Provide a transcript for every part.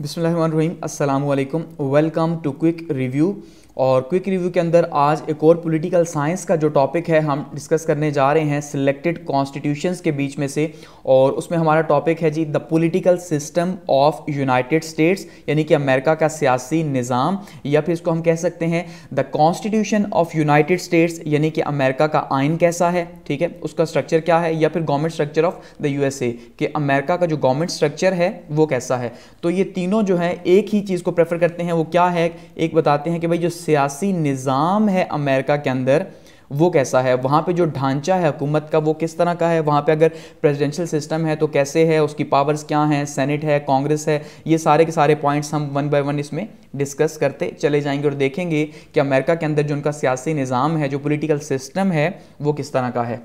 बिस्मिल्लाहिर्रहमानिर्रहीम, अस्सलाम वालेकुम। Welcome to quick review. और क्विक रिव्यू के अंदर आज एक और पॉलिटिकल साइंस का जो टॉपिक है हम डिस्कस करने जा रहे हैं सिलेक्टेड कॉन्स्टिट्यूशंस के बीच में से। और उसमें हमारा टॉपिक है जी the political system of United States, यानी कि अमेरिका का सियासी निज़ाम, या फिर इसको हम कह सकते हैं the constitution of United States, यानी कि अमेरिका का आइन कैसा है, ठीक है, उसका स्ट्रक्चर क्या है, या फिर government structure of the USA कि अमेरिका का जो गवर्नमेंट स्ट्रक्चर है वो कैसा है। तो ये तीनों जो है एक ही चीज़ को प्रेफर करते हैं, वो क्या है, एक बताते हैं कि भाई जो सियासी निज़ाम है अमेरिका के अंदर वो कैसा है, वहाँ पे जो ढांचा है हुकूमत का वो किस तरह का है, वहाँ पे अगर प्रेसिडेंशियल सिस्टम है तो कैसे है, उसकी पावर्स क्या हैं, सेनेट है, कांग्रेस है, ये सारे के सारे पॉइंट्स हम वन बाय वन इसमें डिस्कस करते चले जाएंगे और देखेंगे कि अमेरिका के अंदर जो उनका सियासी निज़ाम है, जो पॉलिटिकल सिस्टम है वो किस तरह का है।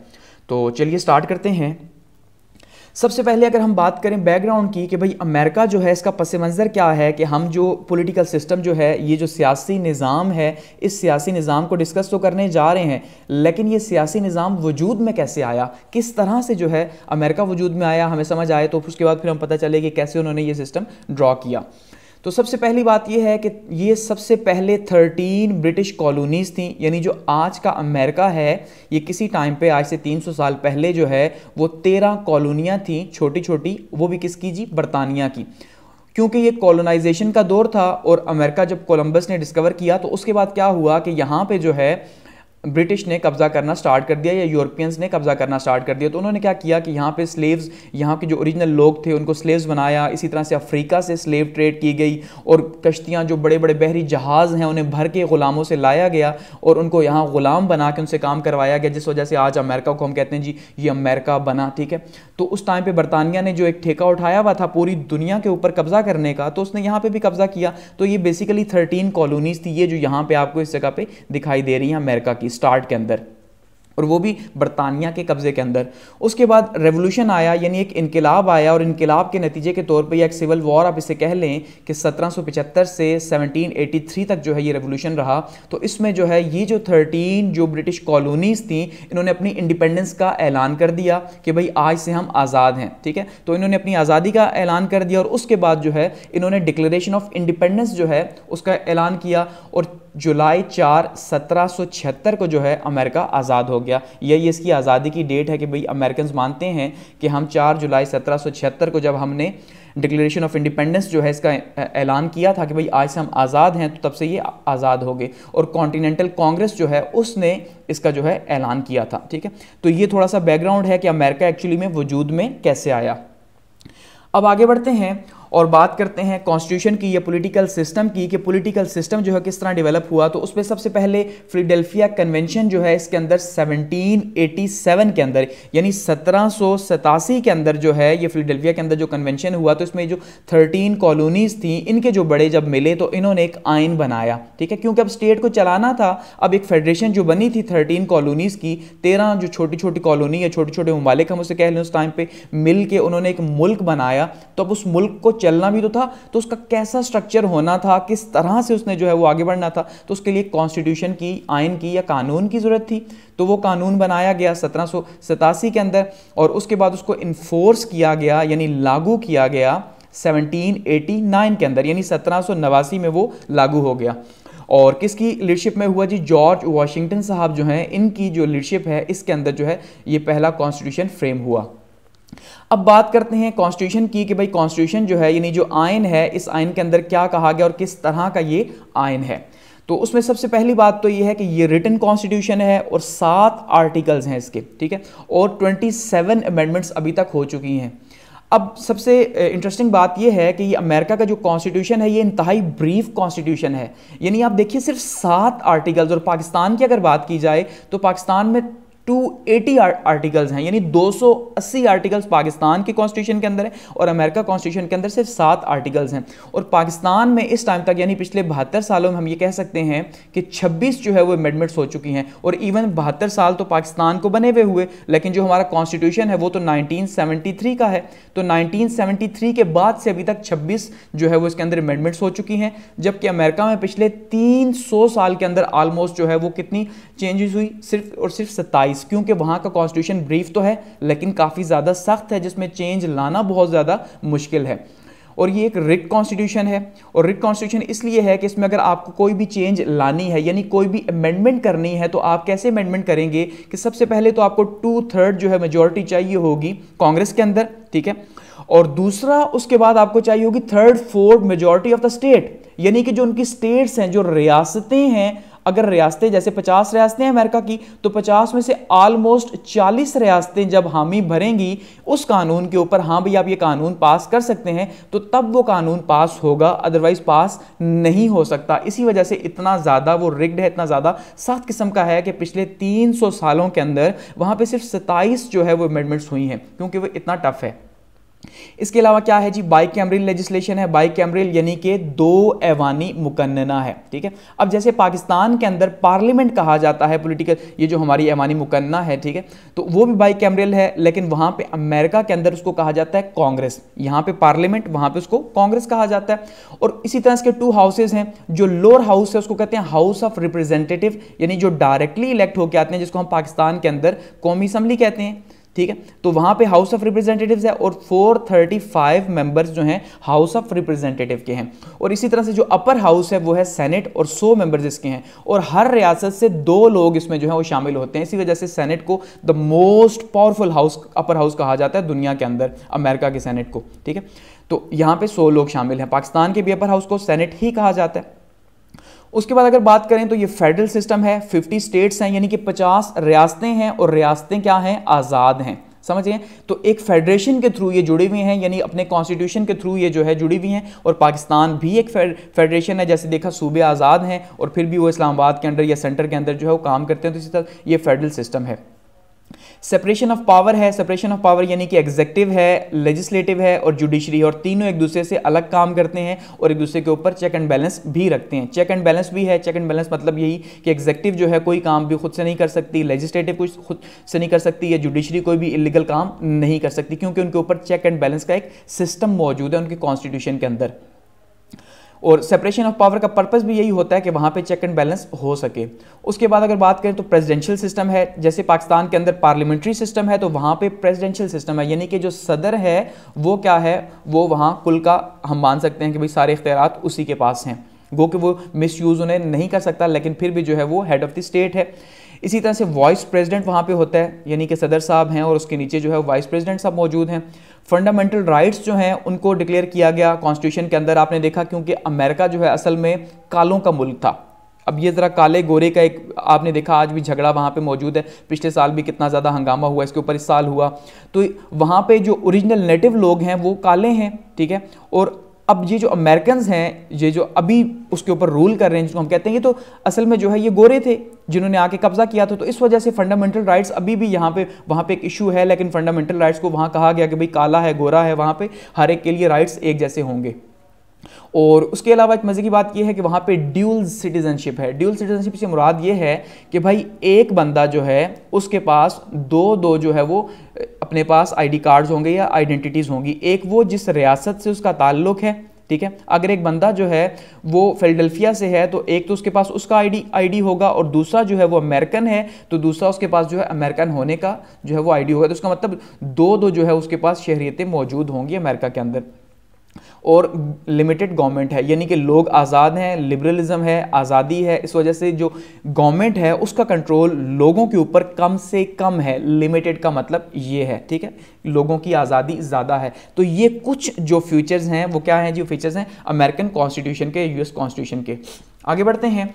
तो चलिए स्टार्ट करते हैं। सबसे पहले अगर हम बात करें बैकग्राउंड की कि भाई अमेरिका जो है इसका पस मंज़र क्या है, कि हम जो पॉलिटिकल सिस्टम जो है, ये जो सियासी निज़ाम है, इस सियासी निज़ाम को डिस्कस तो करने जा रहे हैं, लेकिन ये सियासी निज़ाम वजूद में कैसे आया, किस तरह से जो है अमेरिका वजूद में आया, हमें समझ आए तो उसके बाद फिर हम पता चले कि कैसे उन्होंने ये सिस्टम ड्रॉ किया। तो सबसे पहली बात यह है कि ये सबसे पहले 13 ब्रिटिश कॉलोनीज़ थी, यानी जो आज का अमेरिका है ये किसी टाइम पे आज से 300 साल पहले जो है वो 13 कॉलोनियाँ थी, छोटी छोटी, वो भी किसकी जी, बरतानिया की। क्योंकि ये कॉलोनाइजेशन का दौर था और अमेरिका जब कोलंबस ने डिस्कवर किया तो उसके बाद क्या हुआ कि यहाँ पे जो है ब्रिटिश ने कब्जा करना स्टार्ट कर दिया, या यूरोपियंस ने कब्जा करना स्टार्ट कर दिया। तो उन्होंने क्या किया कि यहाँ पे स्लेव्स, यहाँ के जो ओरिजिनल लोग थे उनको स्लेव्स बनाया। इसी तरह से अफ्रीका से स्लेव ट्रेड की गई और कश्तियाँ, जो बड़े बड़े बहरी जहाज़ हैं, उन्हें भर के ग़ुलामों से लाया गया और उनको यहाँ ग़ुलाम बना के उनसे काम करवाया गया, जिस वजह से आज अमेरिका को हम कहते हैं जी ये अमेरिका बना, ठीक है। तो उस टाइम पर बरतानिया ने जो एक ठेका उठाया हुआ था पूरी दुनिया के ऊपर कब्जा करने का, तो उसने यहाँ पर भी कब्जा किया। तो ये बेसिकली 13 कॉलोनीज़ थी, ये जो यहाँ पर आपको इस जगह पर दिखाई दे रही हैं अमेरिका की स्टार्ट के अंदर, और वो भी बरतानिया के कब्जे के अंदर। उसके बाद रेवोल्यूशन आया, यानी एक इनकलाब आया, और इनकलाब के नतीजे के तौर पे या एक सिविल वॉर आप इसे कह लें कि 1775 से 1783 तक जो है ये रेवोल्यूशन रहा। तो इसमें जो है ये जो 13 जो ब्रिटिश कॉलोनीज़ थी, इन्होंने अपनी इंडिपेंडेंस का ऐलान कर दिया कि भाई आज से हम आज़ाद हैं, ठीक है। तो इन्होंने अपनी आज़ादी का ऐलान कर दिया और उसके बाद जो है इन्होंने डिक्लेरेशन ऑफ इंडिपेंडेंस जो है उसका ऐलान किया, और जुलाई 4 1776 को जो है अमेरिका आज़ाद हो गया। यही इसकी आज़ादी की डेट है कि भाई अमेरिकन मानते हैं कि हम 4 जुलाई 1776 को जब हमने डिक्लेरेशन ऑफ इंडिपेंडेंस जो है इसका ऐलान किया था कि भाई आज से हम आज़ाद हैं, तो तब से ये आज़ाद हो गए। और कॉन्टिनेंटल कांग्रेस जो है उसने इसका जो है ऐलान किया था, ठीक है। तो ये थोड़ा सा बैकग्राउंड है कि अमेरिका एक्चुअली में वजूद में कैसे आया। अब आगे बढ़ते हैं और बात करते हैं कॉन्स्टिट्यूशन की या पॉलिटिकल सिस्टम की, कि पॉलिटिकल सिस्टम जो है किस तरह डेवलप हुआ। तो उसमें सबसे पहले फिलाडेल्फिया कन्वेंशन जो है इसके अंदर 1787 के अंदर, यानी 1787 के अंदर जो है ये फिलाडेल्फिया के अंदर जो कन्वेंशन हुआ, तो इसमें जो 13 कॉलोनीज़ थी इनके जो बड़े जब मिले तो इन्होंने एक आइन बनाया, ठीक है। क्योंकि अब स्टेट को चलाना था, अब एक फेडरेशन जो बनी थी 13 कॉलोनीज़ की, 13 जो छोटी छोटी कॉलोनी या छोटे छोटे ममालिक हम उसे कह लें उस टाइम पर मिल के उन्होंने एक मुल्क बनाया। तो अब उस मुल्क को चलना भी तो था, तो उसका कैसा स्ट्रक्चर होना था, किस तरह से उसने जो है वो आगे बढ़ना था, तो उसके लिए कॉन्स्टिट्यूशन की, आइन की या कानून की ज़रूरत थी। तो वो कानून बनाया गया 1787 के अंदर, और उसके बाद उसको इन्फोर्स किया गया, यानी लागू किया गया 1789 के अंदर, यानी 1789 में वो लागू हो गया। और किसकी लीडरशिप में हुआ जी, जॉर्ज वाशिंगटन साहब जो हैं, इनकी जो लीडरशिप है इसके अंदर जो है ये पहला कॉन्स्टिट्यूशन फ्रेम हुआ। अब बात करते हैं कॉन्स्टिट्यूशन की, कि भाई कॉन्स्टिट्यूशन जो है यानी जो आइन है, इस आइन के अंदर क्या कहा गया और किस तरह का ये आइन है। तो उसमें सबसे पहली बात तो ये है कि ये रिटन कॉन्स्टिट्यूशन है और 7 आर्टिकल्स हैं इसके, ठीक है, और 27 अमेंडमेंट्स अभी तक हो चुकी हैं। अब सबसे इंटरेस्टिंग बात यह है कि ये अमेरिका का जो कॉन्स्टिट्यूशन है ये इंतहाई ब्रीफ कॉन्स्टिट्यूशन है, यानी आप देखिए सिर्फ 7 आर्टिकल्स। और पाकिस्तान की अगर बात की जाए तो पाकिस्तान में 280 आर्टिकल्स हैं, यानी 280 आर्टिकल्स पाकिस्तान के कॉन्स्टिट्यूशन के अंदर है और अमेरिका कॉन्स्टिट्यूशन के अंदर सिर्फ 7 आर्टिकल्स हैं। और पाकिस्तान में इस टाइम तक, यानी पिछले 72 सालों में हम ये कह सकते हैं कि 26 जो है वो अमेंडमेंट्स हो चुकी हैं। और इवन 72 साल तो पाकिस्तान को बने हुए, लेकिन जो हमारा कॉन्स्टिट्यूशन है वो तो 1973 का है। तो 1973 के बाद से अभी तक 26 जो है वो इसके अंदर अमेंडमेंट्स हो चुकी हैं, जबकि अमेरिका में पिछले 300 साल के अंदर ऑलमोस्ट जो है वो कितनी चेंजेस हुई, सिर्फ और सिर्फ 27। क्योंकि वहां का कॉन्स्टिट्यूशन ब्रीफ तो है लेकिन काफी ज्यादा सख्त है, जिसमें चेंज लाना बहुत ज्यादा मुश्किल है। और ये एक रिट कॉन्स्टिट्यूशन है। और रिट कॉन्स्टिट्यूशन इसलिए है कि इसमें अगर आपको कोई भी चेंज लानी है, यानी कोई भी अमेंडमेंट करनी है, तो आप कैसे अमेंडमेंट करेंगे कि सबसे पहले तो आपको 2/3 जो है मेजॉरिटी चाहिए होगी कांग्रेस के अंदर, ठीक है, और दूसरा उसके बाद आपको चाहिए होगी 3/4 मेजॉरिटी ऑफ द स्टेट, यानी कि जो उनकी स्टेट्स हैं, जो रियासतें हैं, अगर रियासतें जैसे 50 रियासतें हैं अमेरिका की, तो 50 में से ऑलमोस्ट 40 रियासतें जब हामी भरेंगी उस कानून के ऊपर, हाँ भाई आप ये कानून पास कर सकते हैं, तो तब वो कानून पास होगा, अदरवाइज पास नहीं हो सकता। इसी वजह से इतना ज़्यादा वो रिग्ड है, इतना ज़्यादा सख्त किस्म का है कि पिछले 300 सालों के अंदर वहाँ पर सिर्फ 27 जो है वो अमेंडमेंट्स हुई हैं, क्योंकि वो इतना टफ है। इसके अलावा क्या है जी, बाइकैमरल लेजिस्लेशन है। बाइकैमरल यानी कि 2 ऐवानी मुकन्नना है, ठीक है। अब जैसे पाकिस्तान के अंदर पार्लियामेंट कहा जाता है पॉलिटिकल, ये जो हमारी ऐवानी मुकन्ना है, ठीक है, तो वो भी बाइकैमरल है, लेकिन वहां पे अमेरिका के अंदर उसको कहा जाता है कांग्रेस। यहां पे पार्लियामेंट, वहां पे उसको कांग्रेस कहा जाता है। और इसी तरह इसके 2 हाउसेज हैं। जो लोअर हाउस है उसको कहते हैं हाउस ऑफ रिप्रेजेंटेटिव, यानी जो डायरेक्टली इलेक्ट होकर आते हैं, जिसको हम पाकिस्तान के अंदर कौमी असम्बली कहते हैं, ठीक है। तो वहां पे हाउस ऑफ रिप्रेजेंटेटिव्स है और 435 मेंबर्स जो हैं हाउस ऑफ रिप्रेजेंटेटिव के हैं। और इसी तरह से जो अपर हाउस है वो है सेनेट और 100 मेंबर्स इसके हैं। और हर रियासत से 2 लोग इसमें जो है वो शामिल होते हैं। इसी वजह से सेनेट को the most powerful house, upper house कहा जाता है दुनिया के अंदर, अमेरिका के सेनेट को, ठीक है। तो यहां पे 100 लोग शामिल हैं। पाकिस्तान के भी अपर हाउस को सेनेट ही कहा जाता है। उसके बाद अगर बात करें तो ये फेडरल सिस्टम है। 50 स्टेट्स हैं, यानी कि 50 रियासतें हैं, और रियासतें क्या हैं, आज़ाद हैं, समझिए। तो एक फेडरेशन के थ्रू ये जुड़ी हुई हैं, यानी अपने कॉन्स्टिट्यूशन के थ्रू ये जो है जुड़ी हुई हैं। और पाकिस्तान भी एक फेडरेशन है, जैसे देखा सूबे आज़ाद हैं और फिर भी वो इस्लामाबाद के अंदर या सेंटर के अंदर जो है वो काम करते हैं। तो इसी तरह ये फेडरल सिस्टम है। सेपरेशन ऑफ पावर है। सेपरेशन ऑफ पावर यानी कि एग्जीक्यूटिव है, लेजिस्लेटिव है और जुडिशरी, और तीनों एक दूसरे से अलग काम करते हैं और एक दूसरे के ऊपर चेक एंड बैलेंस भी रखते हैं। चेक एंड बैलेंस भी है। चेक एंड बैलेंस मतलब यही कि एग्जीक्यूटिव जो है कोई काम भी खुद से नहीं कर सकती, लेजिस्लेटिव कुछ खुद से नहीं कर सकती, या जुडिशरी कोई भी इलीगल काम नहीं कर सकती, क्योंकि उनके ऊपर चेक एंड बैलेंस का एक सिस्टम मौजूद है उनके कॉन्स्टिट्यूशन के अंदर। और सेपरेशन ऑफ पावर का पर्पस भी यही होता है कि वहां पे चेक एंड बैलेंस हो सके। उसके बाद अगर बात करें तो प्रेसिडेंशियल सिस्टम है। जैसे पाकिस्तान के अंदर पार्लियामेंट्री सिस्टम है, तो वहां पे प्रेसिडेंशियल सिस्टम है, यानी कि जो सदर है वो क्या है, वो वहां कुल का हम मान सकते हैं कि भाई सारे इख्तियारात उसी के पास हैं, गो कि वो मिस यूज उन्हें नहीं कर सकता, लेकिन फिर भी जो है वो हेड ऑफ द स्टेट है। इसी तरह से वाइस प्रेसिडेंट वहाँ पे होता है, यानी कि सदर साहब हैं और उसके नीचे जो है वाइस प्रेसिडेंट साहब मौजूद हैं। फंडामेंटल राइट्स जो हैं उनको डिक्लेयर किया गया कॉन्स्टिट्यूशन के अंदर। आपने देखा क्योंकि अमेरिका जो है असल में कालों का मुल्क था। अब ये ज़रा काले गोरे का एक आपने देखा आज भी झगड़ा वहाँ पे मौजूद है। पिछले साल भी कितना ज़्यादा हंगामा हुआ इसके ऊपर, इस साल हुआ। तो वहाँ पे जो ओरिजिनल नेटिव लोग हैं वो काले हैं, ठीक है। और अब ये जो अमेरिकन हैं, ये जो अभी उसके ऊपर रूल कर रहे हैं, जिसको हम कहते हैं, ये तो असल में जो है ये गोरे थे जिन्होंने आके कब्जा किया था। तो इस वजह से फंडामेंटल राइट्स अभी भी यहाँ पे वहाँ पे एक इशू है, लेकिन फंडामेंटल राइट्स को वहाँ कहा गया कि भाई काला है गोरा है, वहाँ पे हर एक के लिए राइट्स एक जैसे होंगे। और उसके अलावा एक मजे की बात यह है कि वहाँ पे ड्यूल सिटीजनशिप है। ड्यूल सिटीजनशिप से मुराद ये है कि भाई एक बंदा जो है उसके पास दो जो है वो अपने पास आईडी कार्ड्स होंगे या आइडेंटिटीज़ होंगी। एक वो जिस रियासत से उसका ताल्लुक है, ठीक है। अगर एक बंदा जो है वो फिलाडेल्फिया से है तो एक तो उसके पास उसका आईडी होगा, और दूसरा जो है वो अमेरिकन है तो दूसरा उसके पास जो है अमेरिकन होने का जो है वो आईडी होगा। तो उसका मतलब दो जो है उसके पास शहरियतें मौजूद होंगी अमेरिका के अंदर। और लिमिटेड गवर्नमेंट है, यानी कि लोग आज़ाद हैं, लिबरलिज्म है, आज़ादी है। इस वजह से जो गवर्नमेंट है उसका कंट्रोल लोगों के ऊपर कम से कम है। लिमिटेड का मतलब ये है, ठीक है, लोगों की आज़ादी ज़्यादा है। तो ये कुछ जो फीचर्स हैं वो क्या हैं, जो फीचर्स हैं अमेरिकन कॉन्स्टिट्यूशन के, यूएस कॉन्स्टिट्यूशन के। आगे बढ़ते हैं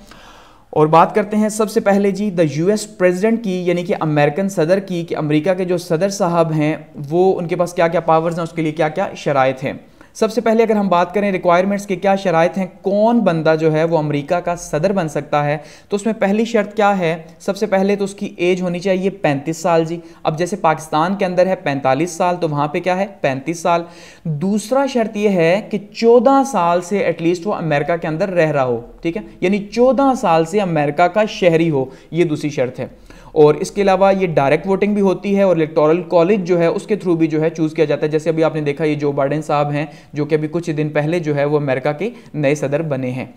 और बात करते हैं सबसे पहले जी द यूएस प्रेसिडेंट की, यानी कि अमेरिकन सदर की, कि अमेरिका के जो सदर साहब हैं वो उनके पास क्या क्या पावर्स हैं, उसके लिए क्या क्या शराइत हैं। सबसे पहले अगर हम बात करें रिक्वायरमेंट्स की, क्या शराइत हैं, कौन बंदा जो है वो अमेरिका का सदर बन सकता है, तो उसमें पहली शर्त क्या है, सबसे पहले तो उसकी एज होनी चाहिए 35 साल जी। अब जैसे पाकिस्तान के अंदर है 45 साल, तो वहाँ पे क्या है 35 साल। दूसरा शर्त ये है कि 14 साल से एटलीस्ट वो अमेरिका के अंदर रह रहा हो, ठीक है, यानी 14 साल से अमेरिका का शहरी हो, ये दूसरी शर्त है। और इसके अलावा ये डायरेक्ट वोटिंग भी होती है और इलेक्टोरल कॉलेज जो है उसके थ्रू भी जो है चूज़ किया जाता है। जैसे अभी आपने देखा ये जो बाइडेन साहब हैं जो कि अभी कुछ दिन पहले जो है वो अमेरिका के नए सदर बने हैं।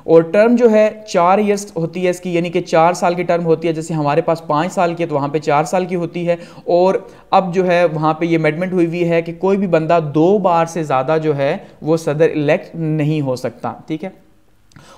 और टर्म जो है 4 ईयर्स होती है इसकी, यानी कि 4 साल की टर्म होती है। जैसे हमारे पास 5 साल की है तो वहाँ पे 4 साल की होती है। और अब जो है वहाँ पे ये अमेंडमेंट हुई है कि कोई भी बंदा 2 बार से ज़्यादा जो है वो सदर इलेक्ट नहीं हो सकता, ठीक है।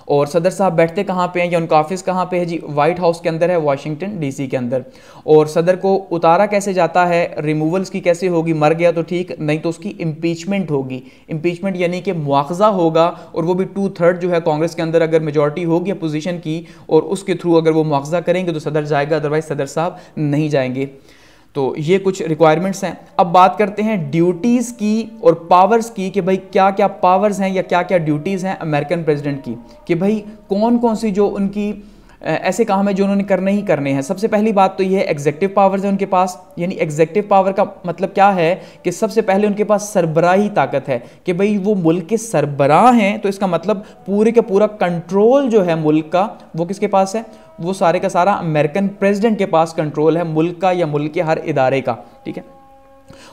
और सदर साहब बैठते कहाँ पे हैं या उनका ऑफिस कहाँ पे है जी? व्हाइट हाउस के अंदर है, वाशिंगटन डीसी के अंदर। और सदर को उतारा कैसे जाता है, रिमूवल्स की कैसे होगी? मर गया तो ठीक, नहीं तो उसकी इम्पीचमेंट होगी। इम्पीचमेंट यानी कि मुआवजा होगा, और वो भी 2/3 जो है कांग्रेस के अंदर अगर मेजॉरिटी होगी अपोजिशन की और उसके थ्रू अगर वो मुआवजा करेंगे तो सदर जाएगा, अदरवाइज सदर साहब नहीं जाएंगे। तो ये कुछ रिक्वायरमेंट्स हैं। अब बात करते हैं ड्यूटीज़ की और पावर्स की कि भाई क्या क्या पावर्स हैं या क्या क्या ड्यूटीज़ हैं अमेरिकन प्रेसिडेंट की, कि भाई कौन कौन सी जो उनकी ऐसे काम है जो उन्होंने करने ही करने हैं। सबसे पहली बात तो ये है एग्जेक्टिव पावर्स है उनके पास, यानी एग्जेक्टिव पावर का मतलब क्या है कि सबसे पहले उनके पास सरबराही ताकत है कि भाई वो मुल्क के सरबराह हैं। तो इसका मतलब पूरे का पूरा कंट्रोल जो है मुल्क का वो किसके पास है? वो सारे का सारा अमेरिकन प्रेसिडेंट के पास कंट्रोल है मुल्क का या मुल्क के हर इदारे का, ठीक है।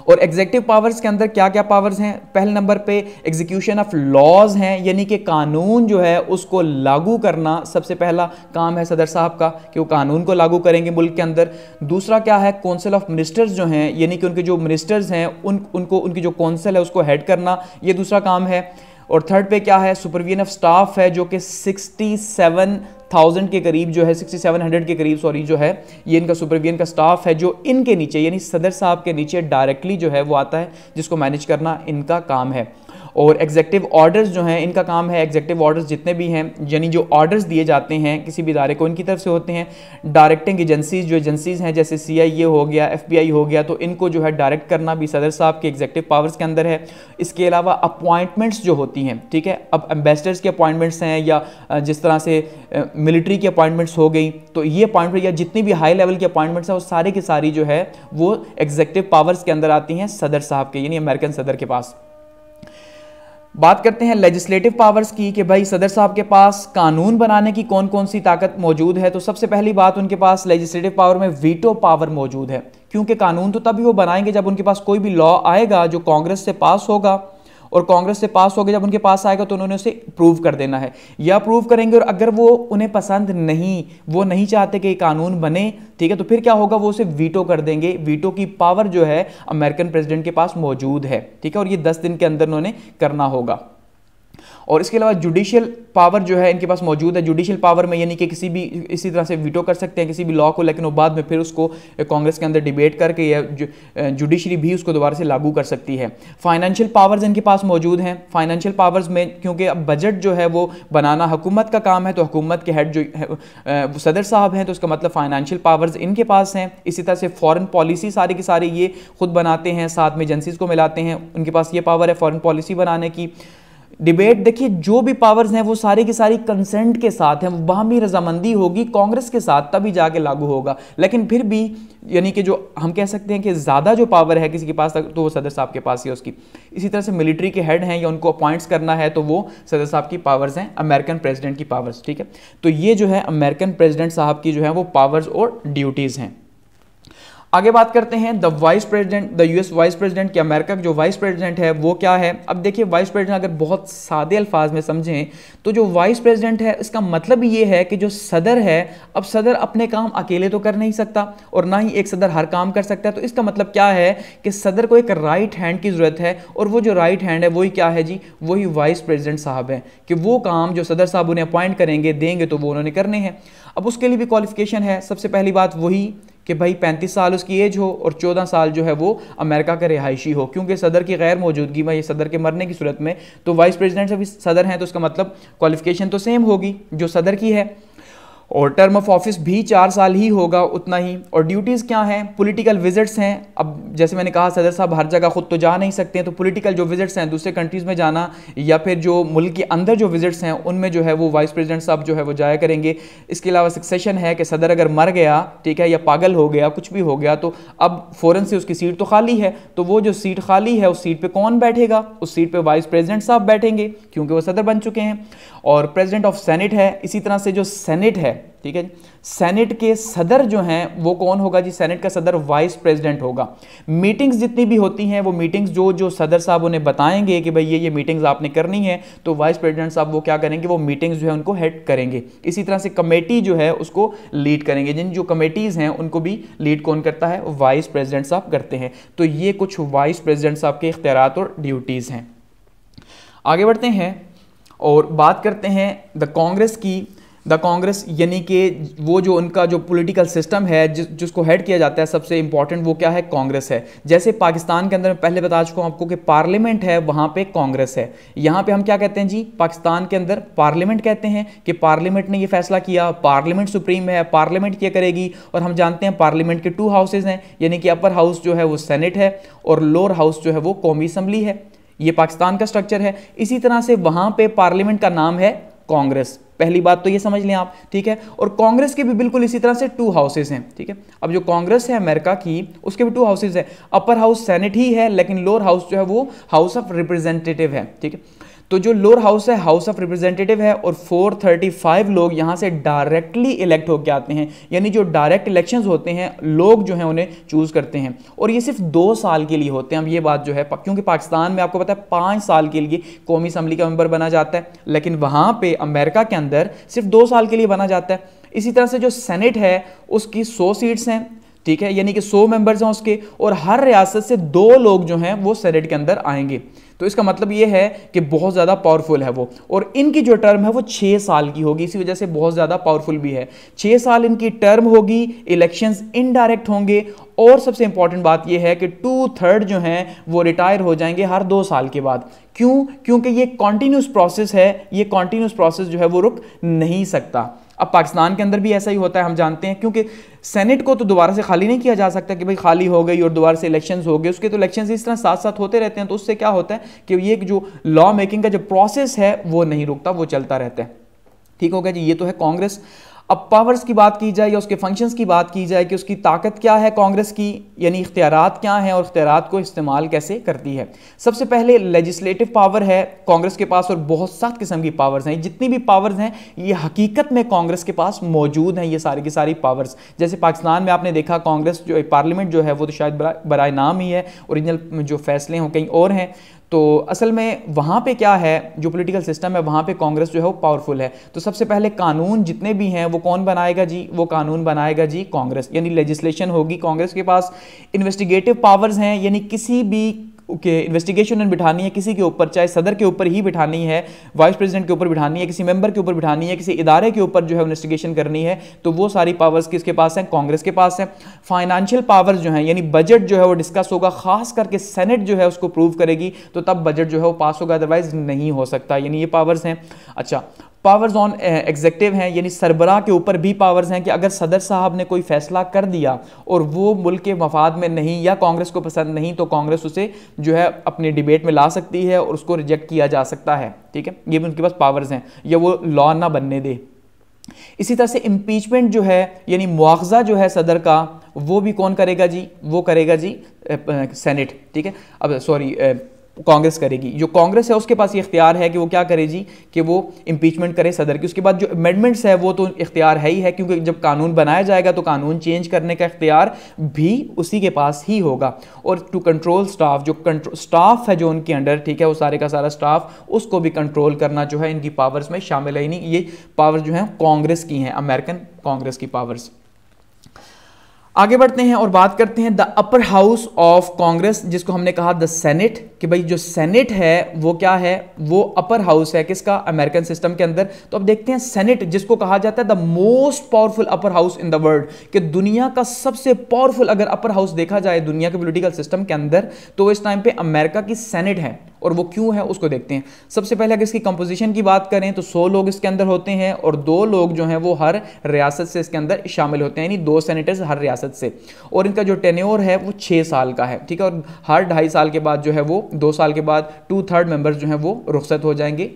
और एग्जेक्टिव पावर्स के अंदर क्या क्या पावर्स हैं? पहले नंबर पे एग्जीक्यूशन ऑफ लॉज हैं, यानी कि कानून जो है उसको लागू करना सबसे पहला काम है सदर साहब का कि वो कानून को लागू करेंगे मुल्क के अंदर। दूसरा क्या है? काउंसिल ऑफ मिनिस्टर्स जो हैं, यानी कि उनके जो मिनिस्टर्स हैं उनको उनकी जो काउंसिल है उसको हेड करना, ये दूसरा काम है। और थर्ड पे क्या है? सुपरविजन ऑफ स्टाफ है जो कि 67,000 के करीब जो है 6700 के करीब सॉरी जो है ये इनका सुपरविजन का स्टाफ है जो इनके नीचे यानी सदर साहब के नीचे डायरेक्टली जो है वो आता है, जिसको मैनेज करना इनका काम है। और एग्जेक्टिव ऑर्डर्स जो हैं इनका काम है, एग्जेक्टिव ऑर्डर्स जितने भी हैं यानी जो ऑर्डर्स दिए जाते हैं किसी भी इदारे को इनकी तरफ से होते हैं। डायरेक्टिंग एजेंसीज जो एजेंसीज हैं जैसे CIA हो गया, FBI हो गया, तो इनको जो है डायरेक्ट करना भी सदर साहब के एग्जेक्टिव पावर्स के अंदर है। इसके अलावा अपॉइंटमेंट्स जो होती हैं, ठीक है, अब एम्बेसडर्स के अपॉइंटमेंट्स हैं या जिस तरह से मिलिट्री की अपॉइंटमेंट्स हो गई, तो ये अपॉइंटमेंट या जितनी भी हाई लेवल की अपॉइंटमेंट्स हैं वो सारी की सारी जो है वो एग्जेक्टिव पावर्स के अंदर आती हैं सदर साहब के यानी अमेरिकन सदर के पास। बात करते हैं लेजिस्लेटिव पावर्स की कि भाई सदर साहब के पास कानून बनाने की कौन कौन सी ताकत मौजूद है। तो सबसे पहली बात उनके पास लेजिस्लेटिव पावर में वीटो पावर मौजूद है, क्योंकि कानून तो तभी वो बनाएंगे जब उनके पास कोई भी लॉ आएगा जो कांग्रेस से पास होगा, और कांग्रेस से पास हो गया जब उनके पास आएगा तो उन्होंने उसे प्रूव कर देना है या प्रूव करेंगे। और अगर वो उन्हें पसंद नहीं, वो नहीं चाहते कि कानून बने, ठीक है, तो फिर क्या होगा? वो उसे वीटो कर देंगे। वीटो की पावर जो है अमेरिकन प्रेसिडेंट के पास मौजूद है, ठीक है, और ये 10 दिन के अंदर उन्होंने करना होगा। और इसके अलावा जुडिशियल पावर जो है इनके पास मौजूद है। जुडिशियल पावर में यानी कि किसी भी इसी तरह से वीटो कर सकते हैं किसी भी लॉ को, लेकिन वो बाद में फिर उसको कांग्रेस के अंदर डिबेट करके या जुडिशरी भी उसको दोबारा से लागू कर सकती है। फाइनेंशियल पावर्स इनके पास मौजूद हैं। फाइनेंशियल पावर्स में क्योंकि अब बजट जो है वो बनाना हुकूमत का काम है, तो हुकूमत के हेड जो है सदर साहब हैं, तो उसका मतलब फाइनेंशियल पावर्स इनके पास हैं। इसी तरह से फॉरेन पॉलिसी सारी की सारी ये खुद बनाते हैं, साथ में एजेंसीज को मिलाते हैं, उनके पास ये पावर है फॉरेन पॉलिसी बनाने की। डिबेट देखिए जो भी पावर्स हैं वो सारी की सारी कंसेंट के साथ हैं, बाहमी रजामंदी होगी कांग्रेस के साथ तभी जाके लागू होगा। लेकिन फिर भी यानी कि जो हम कह सकते हैं कि ज़्यादा जो पावर है किसी के पास तो वो सदर साहब के पास ही है उसकी। इसी तरह से मिलिट्री के हेड हैं या उनको अपॉइंट्स करना है तो वो सदर साहब की पावर्स हैं, अमेरिकन प्रेसिडेंट की पावर्स, ठीक है। तो ये जो है अमेरिकन प्रेसिडेंट साहब की जो है वो पावर्स और ड्यूटीज़ हैं। आगे बात करते हैं the vice president, the US vice president, कि अमेरिका का जो वाइस प्रेसिडेंट है वो क्या है। अब देखिए वाइस प्रेसिडेंट अगर बहुत सादे अल्फाज में समझें तो जो वाइस प्रेसिडेंट है इसका मतलब ये है कि जो सदर है, अब सदर अपने काम अकेले तो कर नहीं सकता और ना ही एक सदर हर काम कर सकता है। तो इसका मतलब क्या है कि सदर को एक राइट हैंड की ज़रूरत है, और वो जो राइट हैंड है वही क्या है जी? वही वाइस प्रेसिडेंट साहब है, कि वो काम जो सदर साहब उन्हें अपॉइंट करेंगे देंगे तो वो उन्होंने करने हैं। अब उसके लिए भी क्वालिफिकेशन है। सबसे पहली बात वही कि भाई 35 साल उसकी एज हो और 14 साल जो है वो अमेरिका का रिहायशी हो, क्योंकि सदर की गैर मौजूदगी में, ये सदर के मरने की सूरत में तो वाइस प्रेसिडेंट से भी सदर हैं, तो उसका मतलब क्वालिफिकेशन तो सेम होगी जो सदर की है। और टर्म ऑफ ऑफिस भी 4 साल ही होगा उतना ही। और ड्यूटीज़ क्या हैं? पॉलिटिकल विजिट्स हैं। अब जैसे मैंने कहा सदर साहब हर जगह खुद तो जा नहीं सकते हैं, तो पॉलिटिकल जो विजिट्स हैं दूसरे कंट्रीज़ में जाना या फिर जो मुल्क के अंदर जो विजिट्स हैं उनमें जो है वो वाइस प्रेसिडेंट साहब जो है वो जाया करेंगे। इसके अलावा सक्सेशन है कि सदर अगर मर गया, ठीक है, या पागल हो गया, कुछ भी हो गया, तो अब फ़ौरन से उसकी सीट तो खाली है, तो वो जो सीट खाली है उस सीट पर कौन बैठेगा? उस सीट पर वाइस प्रेसिडेंट साहब बैठेंगे क्योंकि वो सदर बन चुके हैं। और प्रेसिडेंट ऑफ सेनेट है। इसी तरह से जो सेनेट है ठीक है। सेनेट के सदर जो हैं वो कौन होगा जी? सेनेट का सदर वाइस प्रेसिडेंट होगा। मीटिंग्स जितनी भी होती हैं वो मीटिंग्स जो जो सदर साहब उन्हें बताएंगे कि भाई ये मीटिंग्स आपने करनी है, तो वाइस प्रेसिडेंट साहब वो क्या करेंगे? वो मीटिंग्स जो है उनको हेड करेंगे। इसी तरह से कमेटी जो है उसको लीड करेंगे। जिन जो कमेटीज हैं उनको भी लीड कौन करता है? वाइस प्रेसिडेंट साहब करते हैं। तो ये कुछ वाइस प्रेसिडेंट साहब के इख्तियारात और ड्यूटीज हैं। आगे बढ़ते हैं और बात करते हैं द कांग्रेस की। द कांग्रेस यानी कि वो जो उनका जो पॉलिटिकल सिस्टम है जिसको हेड किया जाता है, सबसे इंपॉर्टेंट वो क्या है? कांग्रेस है। जैसे पाकिस्तान के अंदर मैं पहले बता चुका हूं आपको कि पार्लियामेंट है, वहां पे कांग्रेस है। यहां पे हम क्या कहते हैं जी? पाकिस्तान के अंदर पार्लियामेंट कहते हैं कि पार्लियामेंट ने ये फैसला किया, पार्लियामेंट सुप्रीम है, पार्लियामेंट क्या करेगी। और हम जानते हैं पार्लियामेंट के 2 हाउसेज हैं, यानी कि अपर हाउस जो है वो सेनेट है और लोअर हाउस जो है वो कौमी असम्बली है। ये पाकिस्तान का स्ट्रक्चर है। इसी तरह से वहां पे पार्लियामेंट का नाम है कांग्रेस। पहली बात तो ये समझ लें आप, ठीक है। और कांग्रेस के भी बिल्कुल इसी तरह से 2 हाउसेस हैं, ठीक है। अब जो कांग्रेस है अमेरिका की, उसके भी 2 हाउसेस है। अपर हाउस सेनेट ही है, लेकिन लोअर हाउस जो है वो हाउस ऑफ रिप्रेजेंटेटिव है, ठीक है। तो जो लोअर हाउस है हाउस ऑफ रिप्रेजेंटेटिव है और 435 लोग यहां से डायरेक्टली इलेक्ट होकर आते हैं, यानी जो डायरेक्ट इलेक्शंस होते हैं लोग जो हैं उन्हें चूज करते हैं। और ये सिर्फ 2 साल के लिए होते हैं। अब ये बात जो है, क्योंकि पाकिस्तान में आपको पता है 5 साल के लिए कौमी असम्बली का मेंबर बना जाता है, लेकिन वहां पे अमेरिका के अंदर सिर्फ 2 साल के लिए बना जाता है। इसी तरह से जो सेनेट है उसकी 100 सीट्स हैं, ठीक है, यानी कि 100 मेंबर्स हैं उसके, और हर रियासत से 2 लोग जो हैं वो सेनेट के अंदर आएंगे। तो इसका मतलब ये है कि बहुत ज़्यादा पावरफुल है वो, और इनकी जो टर्म है वो 6 साल की होगी, इसी वजह से बहुत ज़्यादा पावरफुल भी है। 6 साल इनकी टर्म होगी, इलेक्शंस इनडायरेक्ट होंगे, और सबसे इंपॉर्टेंट बात यह है कि 2/3 जो हैं वो रिटायर हो जाएंगे हर 2 साल के बाद। क्यों? क्योंकि ये कॉन्टिन्यूस प्रोसेस है, ये कॉन्टिन्यूस प्रोसेस जो है वो रुक नहीं सकता। अब पाकिस्तान के अंदर भी ऐसा ही होता है, हम जानते हैं, क्योंकि सेनेट को तो दोबारा से खाली नहीं किया जा सकता कि भाई खाली हो गई और दोबारा से इलेक्शंस हो गए। उसके तो इलेक्शंस इस तरह साथ साथ होते रहते हैं, तो उससे क्या होता है कि ये जो लॉ मेकिंग का जो प्रोसेस है वो नहीं रुकता, वो चलता रहता है। ठीक हो गया जी, ये तो है कांग्रेस। अब पावर्स की बात की जाए या उसके फंक्शंस की बात की जाए कि उसकी ताकत क्या है कांग्रेस की, यानी इख्तियारात क्या हैं और इख्तियारात को इस्तेमाल कैसे करती है। सबसे पहले लेजिस्लेटिव पावर है कांग्रेस के पास, और बहुत 7 किस्म की पावर्स हैं। जितनी भी पावर्स हैं ये हकीकत में कांग्रेस के पास मौजूद हैं, ये सारी की सारी पावर्स। जैसे पाकिस्तान में आपने देखा कांग्रेस जो पार्लियामेंट जो है वो तो शायद बराए नाम ही है, ओरिजिनल जो फैसले हों कहीं और हैं। तो असल में वहाँ पे क्या है, जो पॉलिटिकल सिस्टम है वहाँ पे कांग्रेस जो है वो पावरफुल है। तो सबसे पहले कानून जितने भी हैं वो कौन बनाएगा जी? वो कानून बनाएगा जी कांग्रेस, यानी लेजिस्लेशन होगी कांग्रेस के पास। इन्वेस्टिगेटिव पावर्स हैं, यानी किसी भी के इन्वेस्टिगेशन बिठानी है किसी के ऊपर, चाहे सदर के ऊपर ही बिठानी है, वाइस प्रेसिडेंट के ऊपर बिठानी है, किसी मेंबर के ऊपर बिठानी है, किसी इदारे के ऊपर जो है इन्वेस्टिगेशन करनी है, तो वो सारी पावर्स किसके पास हैं? कांग्रेस के पास है। फाइनेंशियल पावर्स जो हैं, यानी बजट जो है वो डिस्कस होगा, खास करके सेनेट जो है उसको प्रूव करेगी, तो तब बजट जो है वो पास होगा, अदरवाइज नहीं हो सकता, यानी ये पावर्स हैं। अच्छा, पावर्स ऑन एग्जीक्यूटिव हैं, यानी सरबराह के ऊपर भी पावर्स हैं कि अगर सदर साहब ने कोई फैसला कर दिया और वो मुल्क के मफाद में नहीं या कांग्रेस को पसंद नहीं, तो कांग्रेस उसे जो है अपनी डिबेट में ला सकती है और उसको रिजेक्ट किया जा सकता है। ठीक है, ये भी उनके पास पावर्स हैं, या वो लॉ ना बनने दे। इसी तरह से इम्पीचमेंट जो है, यानी मुआवजा जो है सदर का, वो भी कौन करेगा जी? वो करेगा जी सेनेट। ठीक है, अब सॉरी कांग्रेस करेगी। जो कांग्रेस है उसके पास ये इख्तियार है कि वो क्या करे जी, कि वो इंपीचमेंट करे सदर की। उसके बाद जो अमेंडमेंट्स है वो तो इख्तियार है ही है, क्योंकि जब कानून बनाया जाएगा तो कानून चेंज करने का इख्तियार भी उसी के पास ही होगा। और टू कंट्रोल स्टाफ, जो स्टाफ है जो उनके अंडर, ठीक है, वो सारे का सारा स्टाफ, उसको भी कंट्रोल करना जो है इनकी पावर्स में शामिल है। नहीं, ये पावर्स जो है कांग्रेस की हैं, अमेरिकन कांग्रेस की पावर्स। आगे बढ़ते हैं और बात करते हैं the upper house of Congress, जिसको हमने कहा द सेनेट, कि भाई जो सेनेट है वो क्या है? वो अपर हाउस है किसका? अमेरिकन सिस्टम के अंदर। तो अब देखते हैं सेनेट, जिसको कहा जाता है the most powerful upper house in the world, कि दुनिया का सबसे पावरफुल अगर अपर हाउस देखा जाए दुनिया के पॉलिटिकल सिस्टम के अंदर, तो इस टाइम पे अमेरिका की सेनेट है। और वो क्यों है उसको देखते हैं। सबसे पहले अगर इसकी कंपोजिशन की बात करें तो 100 लोग इसके अंदर होते हैं, और 2 लोग जो हैं वो हर रियासत से इसके अंदर शामिल होते हैं, यानी 2 सेनेटर्स हर रियासत से। और इनका जो टेन्योर है वो 6 साल का है। ठीक है, और हर 2.5 साल के बाद जो है वो 2 साल के बाद 2/3 मेंबर्स जो हैं वो रुखसत हो जाएंगे।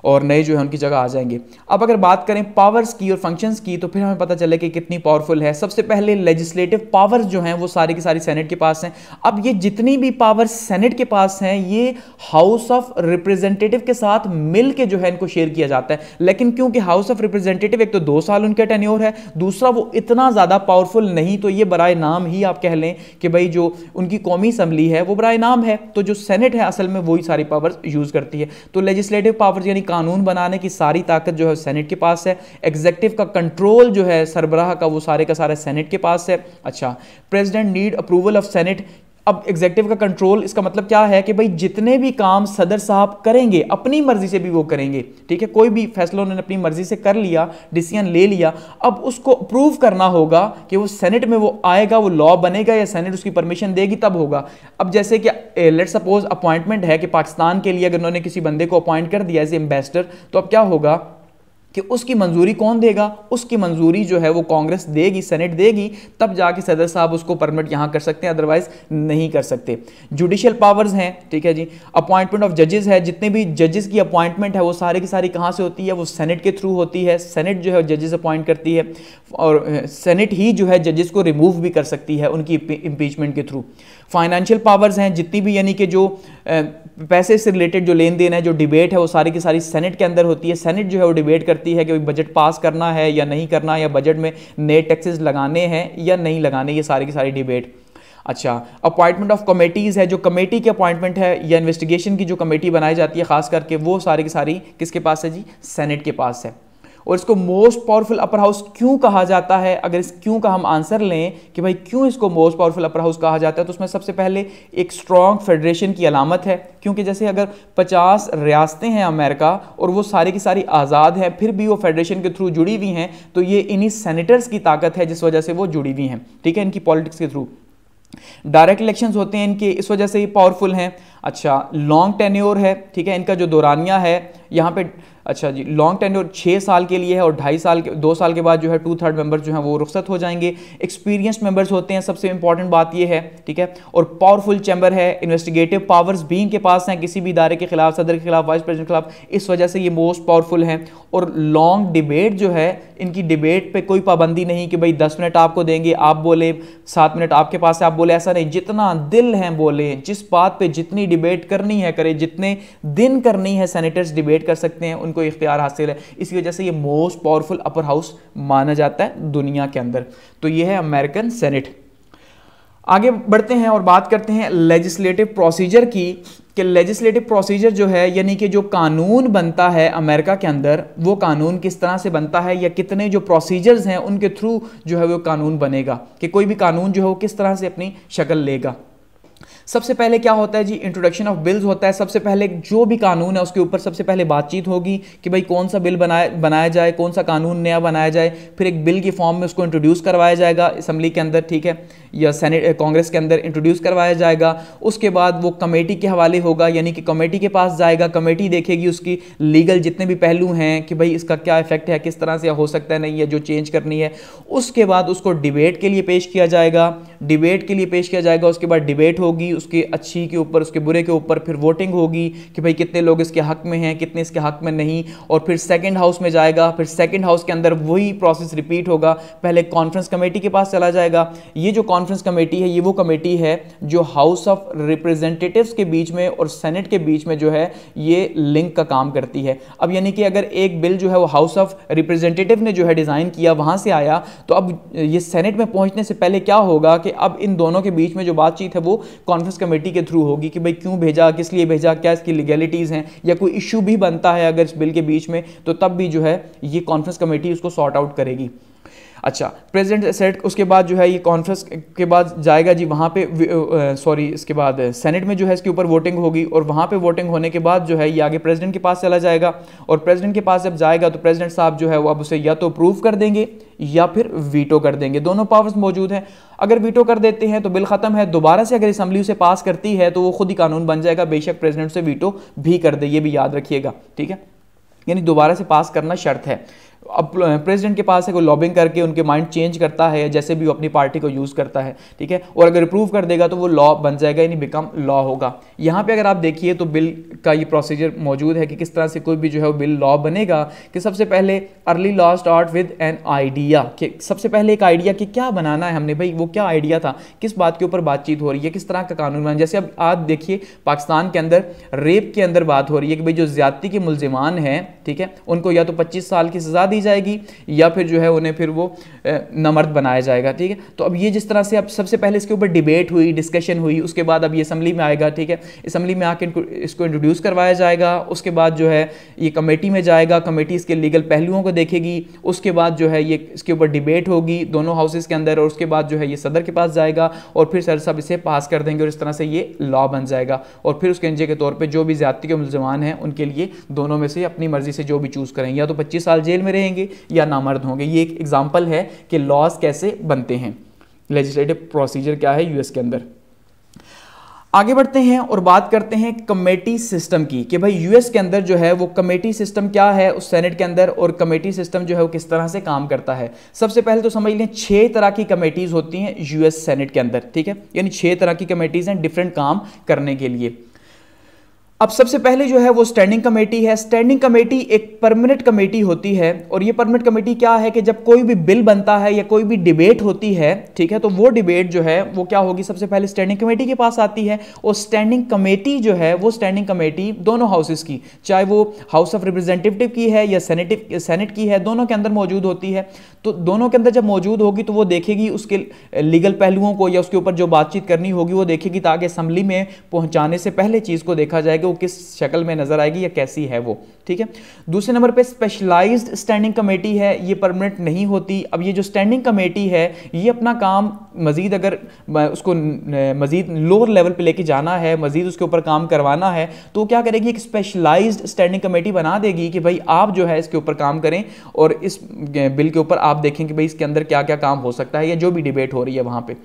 और नए जो है उनकी जगह आ जाएंगे। अब अगर बात करें पावर्स की और फंक्शंस की तो फिर हमें पता चले कि कितनी पावरफुल है। सबसे पहले लेजिस्लेटिव पावर्स जो हैं वो सारी की सारी सेनेट के पास हैं। अब ये जितनी भी पावर्स सेनेट के पास हैं ये हाउस ऑफ रिप्रेजेंटेटिव के साथ मिल के जो है इनको शेयर किया जाता है, लेकिन क्योंकि हाउस ऑफ रिप्रेजेंटेटिव एक तो 2 साल उनका टेन्योर है, दूसरा वो इतना ज़्यादा पावरफुल नहीं, तो ये बराए नाम ही आप कह लें कि भाई जो उनकी कौमी असम्बली है वो बराए नाम है, तो जो सेनेट है असल में वही सारी पावर्स यूज़ करती है। तो लेजिस्लेटिव पावर्स यानी कानून बनाने की सारी ताकत जो है सेनेट के पास है। एग्जीक्यूटिव का कंट्रोल जो है सरबराह का वो सारे का सारा सेनेट के पास है। अच्छा, president need approval of senate. अब एग्जीक्यूटिव का कंट्रोल इसका मतलब क्या है कि भाई जितने भी काम सदर साहब करेंगे अपनी मर्जी से भी वो करेंगे, ठीक है, कोई भी फैसला उन्होंने अपनी मर्जी से कर लिया, डिसीजन ले लिया, अब उसको अप्रूव करना होगा कि वो सेनेट में वो आएगा, वो लॉ बनेगा या सेनेट उसकी परमिशन देगी तब होगा। अब जैसे कि लेट्स सपोज अपॉइंटमेंट है कि पाकिस्तान के लिए अगर उन्होंने किसी बंदे को अपॉइंट कर दिया एज एम्बेसडर, तो अब क्या होगा कि उसकी मंजूरी कौन देगा? उसकी मंजूरी जो है वो कांग्रेस देगी, सेनेट देगी, तब जाके सदर साहब उसको परमिट यहां कर सकते हैं, अदरवाइज नहीं कर सकते। जुडिशियल पावर्स हैं, ठीक है जी। अपॉइंटमेंट ऑफ जजेस है, जितने भी जजेस की अपॉइंटमेंट है वो सारी की सारी कहां से होती है? वो सेनेट के थ्रू होती है। सेनेट जो है जजेस अपॉइंट करती है और सेनेट ही जो है जजेस को रिमूव भी कर सकती है उनकी इंपीचमेंट के थ्रू। फाइनेंशियल पावर्स हैं, जितनी भी यानी कि जो पैसे से रिलेटेड जो लेन देन है, जो डिबेट है, वो सारी की सारी सेनेट के अंदर होती है। सेनेट जो है वो डिबेट करती है कि बजट पास करना है या नहीं करना, या बजट में नए टैक्सेस लगाने हैं या नहीं लगाने, ये सारी की सारी डिबेट। अच्छा, अपॉइंटमेंट ऑफ कमेटीज़ है, जो कमेटी की अपॉइंटमेंट है या इन्वेस्टिगेशन की जो कमेटी बनाई जाती है खास करके, वो सारी की सारी किसके पास है जी? सेनेट के पास है। और इसको मोस्ट पावरफुल अपर हाउस क्यों कहा जाता है? अगर इस क्यों का हम आंसर लें कि भाई क्यों इसको मोस्ट पावरफुल अपर हाउस कहा जाता है, तो उसमें सबसे पहले एक स्ट्रॉन्ग फेडरेशन की अलामत है। क्योंकि जैसे अगर 50 रियासतें हैं अमेरिका और वो सारी की सारी आज़ाद हैं, फिर भी वो फेडरेशन के थ्रू जुड़ी हुई हैं, तो ये इन्हीं सेनेटर्स की ताकत है जिस वजह से वो जुड़ी हुई हैं, ठीक है, इनकी पॉलिटिक्स के थ्रू। डायरेक्ट इलेक्शंस होते हैं इनके, इस वजह से ये पावरफुल हैं। अच्छा, लॉन्ग टेन्योर है, ठीक है, इनका जो दौरानिया है यहाँ पे, अच्छा जी, लॉन्ग टेन्योर 6 साल के लिए है और 2.5 साल के 2 साल के बाद जो है 2/3 मेंबर्स जो हैं वो रुखसत हो जाएंगे। एक्सपीरियंस्ड मेंबर्स होते हैं, सबसे इंपॉर्टेंट बात ये है, ठीक है। और पावरफुल चैम्बर है, इन्वेस्टिगेटिव पावर्स भी इनके पास हैं किसी भी इदारे के खिलाफ, सदर के खिलाफ, वाइस प्रेसिडेंट के खिलाफ, इस वजह से ये मोस्ट पावरफुल हैं। और लॉन्ग डिबेट जो है, इनकी डिबेट पे कोई पाबंदी नहीं कि भाई 10 मिनट आपको देंगे, आप बोले, 7 मिनट आपके पास है आप बोले, ऐसा नहीं, जितना दिल है बोले, जिस बात पे जितनी डिबेट करनी है करे, जितने दिन करनी है सेनेटर्स डिबेट कर सकते हैं, उनको इख्तियार हासिल है। इसी वजह से ये मोस्ट पावरफुल अपर हाउस माना जाता है दुनिया के अंदर। तो ये है अमेरिकन सेनेट। आगे बढ़ते हैं और बात करते हैं लेजिस्लेटिव प्रोसीजर की, कि लेजिस्लेटिव प्रोसीजर जो है यानी कि जो कानून बनता है अमेरिका के अंदर, वो कानून किस तरह से बनता है या कितने जो प्रोसीजर्स हैं उनके थ्रू जो है वो कानून बनेगा, कि कोई भी कानून जो है वो किस तरह से अपनी शक्ल लेगा। सबसे पहले क्या होता है जी? इंट्रोडक्शन ऑफ बिल्स होता है। सबसे पहले जो भी कानून है उसके ऊपर सबसे पहले बातचीत होगी कि भाई कौन सा बिल बनाया जाए, कौन सा कानून नया बनाया जाए, फिर एक बिल की फॉर्म में उसको इंट्रोड्यूस करवाया जाएगा असेंबली के अंदर, ठीक है, या सेनेट कांग्रेस के अंदर इंट्रोड्यूस करवाया जाएगा। उसके बाद वो कमेटी के हवाले होगा, यानी कि कमेटी के पास जाएगा, कमेटी देखेगी उसकी लीगल जितने भी पहलू हैं कि भाई इसका क्या इफेक्ट है, किस तरह से हो सकता है, नहीं है, जो चेंज करनी है। उसके बाद उसको डिबेट के लिए पेश किया जाएगा, डिबेट के लिए पेश किया जाएगा। उसके बाद डिबेट होगी उसके अच्छी के ऊपर, उसके बुरे के ऊपर, फिर वोटिंग होगी कि भाई कितने लोग इसके हक में हैं, कितने इसके हक में नहीं, और फिर सेकंड हाउस में जाएगा। फिर सेकंड हाउस के अंदर वही प्रोसेस रिपीट होगा, पहले कॉन्फ्रेंस कमेटी के पास चला जाएगा। ये जो कॉन्फ्रेंस कमेटी है ये वो कमेटी है जो हाउस ऑफ रिप्रेजेंटेटिव्स के बीच में और सेनेट के बीच में जो है ये लिंक का काम करती है। अब यानी कि अगर एक बिल जो है वो हाउस ऑफ रिप्रेजेंटेटिव ने जो है डिज़ाइन किया, वहाँ से आया, तो अब ये सेनेट में पहुँचने से पहले क्या होगा कि अब इन दोनों के बीच में जो बातचीत है वो कॉन्फ्रेंस कमेटी के थ्रू होगी कि भाई क्यों भेजा, किस लिए भेजा, क्या इसकी लीगैलिटीज़ हैं, या कोई इशू भी बनता है अगर इस बिल के बीच में, तो तब भी जो है ये कॉन्फ्रेंस कमेटी उसको सॉर्ट आउट करेगी। अच्छा, प्रेसिडेंट सेट, उसके बाद जो है ये कॉन्फ्रेंस के बाद जाएगा जी वहाँ पे, इसके बाद सेनेट में जो है इसके ऊपर वोटिंग होगी, और वहाँ पे वोटिंग होने के बाद जो है ये आगे प्रेसिडेंट के पास चला जाएगा। और प्रेसिडेंट के पास जब जाएगा तो प्रेसिडेंट साहब जो है वो अब उसे या तो अप्रूव कर देंगे या फिर वीटो कर देंगे, दोनों पावर्स मौजूद हैं। अगर वीटो कर देते हैं तो बिल खत्म है, दोबारा से अगर असेंबली उसे पास करती है तो वो खुद ही कानून बन जाएगा, बेशक प्रेसिडेंट से वीटो भी कर दे, ये भी याद रखिएगा, ठीक है, यानी दोबारा से पास करना शर्त है। अब प्रेसिडेंट के पास है, कोई लॉबिंग करके उनके माइंड चेंज करता है, जैसे भी वो अपनी पार्टी को यूज़ करता है, ठीक है, और अगर अप्रूव कर देगा तो वो लॉ बन जाएगा, यानी बिकम लॉ होगा। यहाँ पे अगर आप देखिए तो बिल का ये प्रोसीजर मौजूद है कि किस तरह से कोई भी जो है वो बिल लॉ बनेगा। कि सबसे पहले early law start with an idea, कि सबसे पहले एक आइडिया कि क्या बनाना है हमने, भाई वो क्या आइडिया था, किस बात के ऊपर बातचीत हो रही है, किस तरह का कानून बना। जैसे अब आप देखिए पाकिस्तान के अंदर रेप के अंदर बात हो रही है कि भाई जो ज्यादती के मुल्जिमान हैं, ठीक है, उनको या तो 25 साल की सजा दी जाएगी या फिर जो है उन्हें फिर वो नामर्द बनाया जाएगा, ठीक है। तो अब ये जिस तरह से अब सबसे पहले इसके ऊपर डिबेट हुई, डिस्कशन हुई, उसके बाद अब ये असम्बली में आएगा, ठीक है, असम्बली में आके इसको इंट्रोड्यूस करवाया जाएगा, उसके बाद जो है ये कमेटी में जाएगा, कमेटी इसके लीगल पहलुओं को देखेगी, उसके बाद जो है ये इसके ऊपर डिबेट होगी दोनों हाउसेस के अंदर, और उसके बाद जो है ये सदर के पास जाएगा और फिर सर साहब इसे पास कर देंगे और इस तरह से ये लॉ बन जाएगा। और फिर उसके नतीजे के तौर पे जो भी ज्यादती के मुल्ज़िमान हैं उनके लिए दोनों में से अपनी मर्जी से जो भी चूज़ करेंगे, या तो 25 साल जेल में रहेंगे या नामर्द होंगे। ये एक एग्जाम्पल है कि लॉज कैसे बनते हैं, लेजिस्लेटिव प्रोसीजर क्या है यूएस के अंदर। आगे बढ़ते हैं और बात करते हैं कमेटी सिस्टम की, कि भाई यूएस के अंदर जो है वो कमेटी सिस्टम क्या है उस सेनेट के अंदर, और कमेटी सिस्टम जो है वो किस तरह से काम करता है। सबसे पहले तो समझ लें 6 तरह की कमेटीज होती हैं यूएस सेनेट के अंदर, ठीक है, यानी 6 तरह की कमेटीज हैं डिफरेंट काम करने के लिए। अब सबसे पहले जो है वो स्टैंडिंग कमेटी है। स्टैंडिंग कमेटी एक परमानेंट कमेटी होती है, और ये परमानेंट कमेटी क्या है कि जब कोई भी बिल बनता है या कोई भी डिबेट होती है, ठीक है, तो वो डिबेट जो है वो क्या होगी, सबसे पहले स्टैंडिंग कमेटी के पास आती है। और स्टैंडिंग कमेटी जो है वो स्टैंडिंग कमेटी दोनों हाउसेस की, चाहे वो हाउस ऑफ रिप्रेजेंटेटिव की है या सेनेट की है, दोनों के अंदर मौजूद होती है। तो दोनों के अंदर जब मौजूद होगी तो वो देखेगी उसके लीगल पहलुओं को, या उसके ऊपर जो बातचीत करनी होगी वो देखेगी, ताकि असम्बली में पहुंचाने से पहले चीज़ को देखा जाएगा वो किस शक्ल में नजर आएगी या कैसी है वो, ठीक है। दूसरे नंबर पे स्पेशलाइज्ड स्टैंडिंग कमेटी है, ये परमानेंट नहीं होती। अब ये जो स्टैंडिंग कमेटी है ये अपना काम मजीद अगर उसको मजीद लोअर लेवल पे लेके जाना है, मजीद उसके ऊपर काम करवाना है, तो क्या करेगी, एक स्पेशलाइज्ड स्टैंडिंग कमेटी बना देगी कि भाई आप जो है इसके ऊपर काम करें और इस बिल के ऊपर आप देखें कि भाई इसके अंदर क्या क्या काम हो सकता है या जो भी डिबेट हो रही है वहां पे।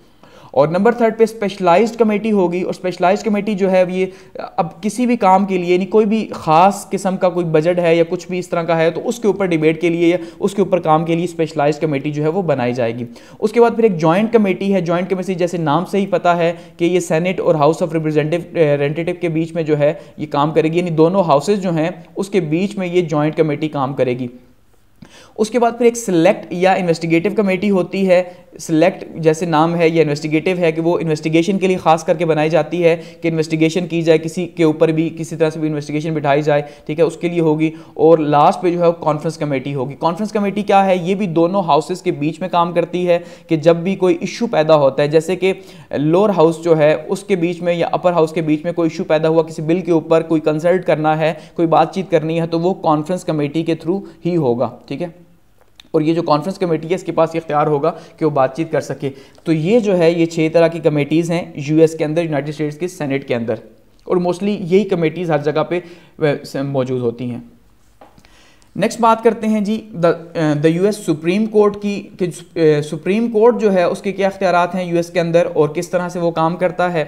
और नंबर 3 पे स्पेशलाइज्ड कमेटी होगी, और स्पेशलाइज्ड कमेटी जो है ये अब किसी भी काम के लिए, यानी कोई भी खास किस्म का कोई बजट है या कुछ भी इस तरह का है, तो उसके ऊपर डिबेट के लिए या उसके ऊपर काम के लिए स्पेशलाइज्ड कमेटी जो है वो बनाई जाएगी। उसके बाद फिर एक जॉइंट कमेटी है। जॉइंट कमेटी जैसे नाम से ही पता है कि ये सेनेट और हाउस ऑफ रिप्रेजेंटेटिव के बीच में जो है ये काम करेगी, यानी दोनों हाउसेज जो हैं उसके बीच में ये जॉइंट कमेटी काम करेगी। उसके बाद फिर एक सिलेक्ट या इन्वेस्टिगेटिव कमेटी होती है। सिलेक्ट जैसे नाम है या इन्वेस्टिगेटिव है कि वो इन्वेस्टिगेशन के लिए खास करके बनाई जाती है कि इन्वेस्टिगेशन की जाए, किसी के ऊपर भी किसी तरह से भी इन्वेस्टिगेशन बिठाई जाए, ठीक है, उसके लिए होगी। और लास्ट पे जो है कॉन्फ्रेंस कमेटी होगी। कॉन्फ्रेंस कमेटी क्या है, ये भी दोनों हाउसेस के बीच में काम करती है कि जब भी कोई इशू पैदा होता है, जैसे कि लोअर हाउस जो है उसके बीच में या अपर हाउस के बीच में कोई इशू पैदा हुआ, किसी बिल के ऊपर कोई कंसल्ट करना है, कोई बातचीत करनी है, तो वो कॉन्फ्रेंस कमेटी के थ्रू ही होगा, ठीक है। और ये जो कॉन्फ्रेंस कमेटी है इसके पास ये इख्तियार होगा कि वो बातचीत कर सके। तो ये जो है ये 6 तरह की कमेटीज़ हैं यूएस के अंदर, यूनाइटेड स्टेट्स के सेनेट के अंदर, और मोस्टली यही कमेटीज़ हर जगह पे मौजूद होती हैं। नेक्स्ट बात करते हैं जी द यूएस सुप्रीम कोर्ट की, कि सुप्रीम कोर्ट जो है उसके क्या इख्तियारात हैं यूएस के अंदर और किस तरह से वो काम करता है।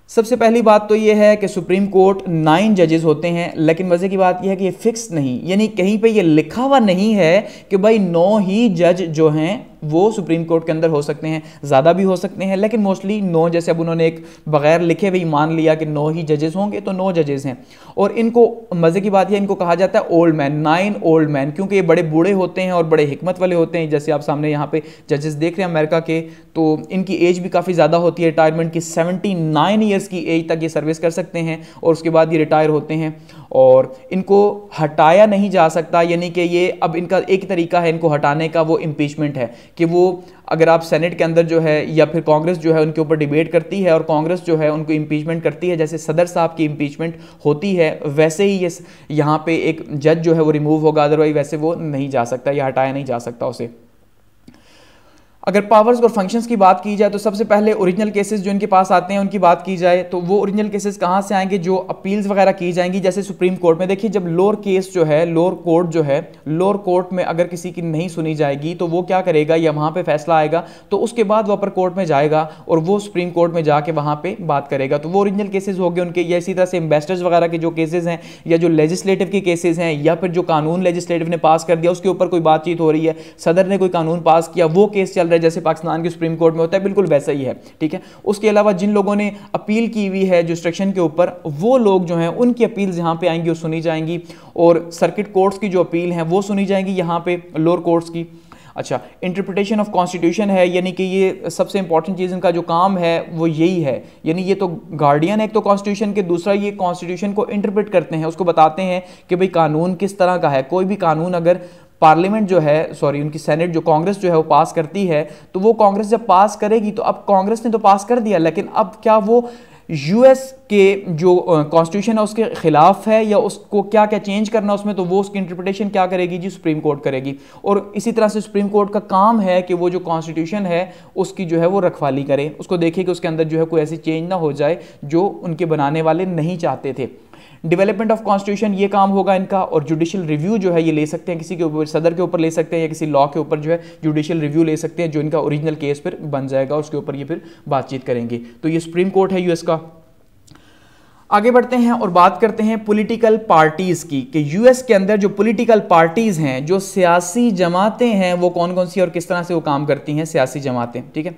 सबसे पहली बात तो ये है कि सुप्रीम कोर्ट 9 जजेस होते हैं, लेकिन मज़े की बात यह है कि ये फिक्स नहीं, यानी कहीं पे ये लिखा हुआ नहीं है कि भाई 9 ही जज जो हैं वो सुप्रीम कोर्ट के अंदर हो सकते हैं, ज़्यादा भी हो सकते हैं, लेकिन मोस्टली 9, जैसे अब उन्होंने एक बगैर लिखे हुए मान लिया कि 9 ही जजेस होंगे, तो 9 जजेस हैं। और इनको मज़े की बात है इनको कहा जाता है ओल्ड मैन, 9 ओल्ड मैन, क्योंकि ये बड़े बूढ़े होते हैं और बड़े हिकमत वाले होते हैं। जैसे आप सामने यहाँ पे जजेस देख रहे हैं अमेरिका के, तो इनकी एज भी काफ़ी ज़्यादा होती है, रिटायरमेंट की 79 ईयर्स की एज तक ये सर्विस कर सकते हैं और उसके बाद ये रिटायर होते हैं, और इनको हटाया नहीं जा सकता। यानी कि ये अब इनका एक तरीका है इनको हटाने का, वो इम्पीचमेंट है कि वो अगर आप सेनेट के अंदर जो है या फिर कांग्रेस जो है उनके ऊपर डिबेट करती है और कांग्रेस जो है उनको इम्पीचमेंट करती है, जैसे सदर साहब की इम्पीचमेंट होती है, वैसे ही ये यहाँ पे एक जज जो है वो रिमूव होगा, अदरवाइज वैसे वो नहीं जा सकता या हटाया नहीं जा सकता उसे। अगर पावर्स और फंक्शंस की बात की जाए तो सबसे पहले ओरिजिनल केसेस जो इनके पास आते हैं उनकी बात की जाए तो वो ओरिजिनल केसेस कहाँ से आएंगे, जो अपील्स वगैरह की जाएंगी जैसे सुप्रीम कोर्ट में। देखिए जब लोअर केस जो है, लोअर कोर्ट जो है, लोअर कोर्ट में अगर किसी की नहीं सुनी जाएगी तो वो क्या करेगा, या वहाँ पे फैसला आएगा तो उसके बाद वो अपर कोर्ट में जाएगा और वो सुप्रीम कोर्ट में जाके वहाँ पे बात करेगा। तो वो ओरिजिनल केसेस हो गए उनके। या इसी तरह से इन्वेस्टर्स वगैरह के जो केसेस हैं या जो लेजिस्लेटिव के केसेस हैं या फिर जो कानून लेजिस्लेटिव ने पास कर दिया उसके ऊपर कोई बातचीत हो रही है, सदर ने कोई कानून पास किया, वो केस चल रहा है जैसे पाकिस्तान के सुप्रीम कोर्ट में होता है, बिल्कुल वैसा ही है। ठीक है, उसके अलावा जिन लोगों ने अपील की हुई है जुरिस्डिक्शन के ऊपर, वो लोग जो हैं उनकी अपील्स यहां पे आएंगी और सुनी जाएंगी, और सर्किट कोर्ट्स की जो अपील हैं वो सुनी जाएंगी यहां पे लोअर कोर्ट्स की। अच्छा, इंटरप्रिटेशन ऑफ कॉन्स्टिट्यूशन है, यानी कि ये सबसे इंपॉर्टेंट चीज़ इनका जो काम है वो यही है, यानी ये तो गार्डियन है एक तो कॉन्स्टिट्यूशन के, दूसरा ये कॉन्स्टिट्यूशन को इंटरप्रेट करते हैं, उसको बताते हैं कि भाई कानून किस तरह का है। कोई भी कानून अगर पार्लियामेंट जो है, सॉरी उनकी सेनेट जो कांग्रेस जो है वो पास करती है, तो वो कांग्रेस जब पास करेगी तो अब कांग्रेस ने तो पास कर दिया, लेकिन अब क्या वो यूएस के जो कॉन्स्टिट्यूशन है उसके खिलाफ है या उसको क्या क्या चेंज करना उसमें, तो वो उसकी इंटरप्रिटेशन क्या करेगी जी, सुप्रीम कोर्ट करेगी। और इसी तरह से सुप्रीम कोर्ट का काम है कि वो जो कॉन्स्टिट्यूशन है उसकी जो है वो रखवाली करे, उसको देखे कि उसके अंदर जो है कोई ऐसी चेंज ना हो जाए जो उनके बनाने वाले नहीं चाहते थे। डेवलपमेंट ऑफ कॉन्स्टिट्यूशन ये काम होगा इनका, और जुडिशियल रिव्यू जो है ये ले सकते हैं किसी के ऊपर, सदर के ऊपर ले सकते हैं या किसी लॉ के ऊपर जो है जुडिशियल रिव्यू ले सकते हैं, जो इनका ओरिजिनल केस फिर बन जाएगा, उसके ऊपर ये फिर बातचीत करेंगे। तो ये सुप्रीम कोर्ट है यूएस का। आगे बढ़ते हैं और बात करते हैं पॉलिटिकल पार्टीज की, कि यूएस के अंदर जो पॉलिटिकल पार्टीज हैं, जो सियासी जमातें हैं, वो कौन कौन सी और किस तरह से वो काम करती हैं सियासी जमातें। ठीक है,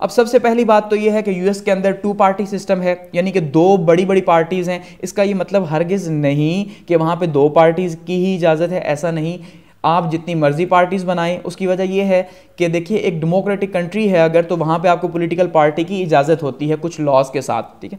अब सबसे पहली बात तो ये है कि यूएस के अंदर 2 पार्टी सिस्टम है, यानी कि 2 बड़ी बड़ी पार्टीज हैं। इसका ये मतलब हरगिज नहीं कि वहां पे 2 पार्टीज की ही इजाजत है, ऐसा नहीं। आप जितनी मर्जी पार्टीज बनाएं, उसकी वजह यह है कि देखिए एक डेमोक्रेटिक कंट्री है अगर, तो वहां पे आपको पॉलिटिकल पार्टी की इजाजत होती है कुछ लॉज के साथ। ठीक है,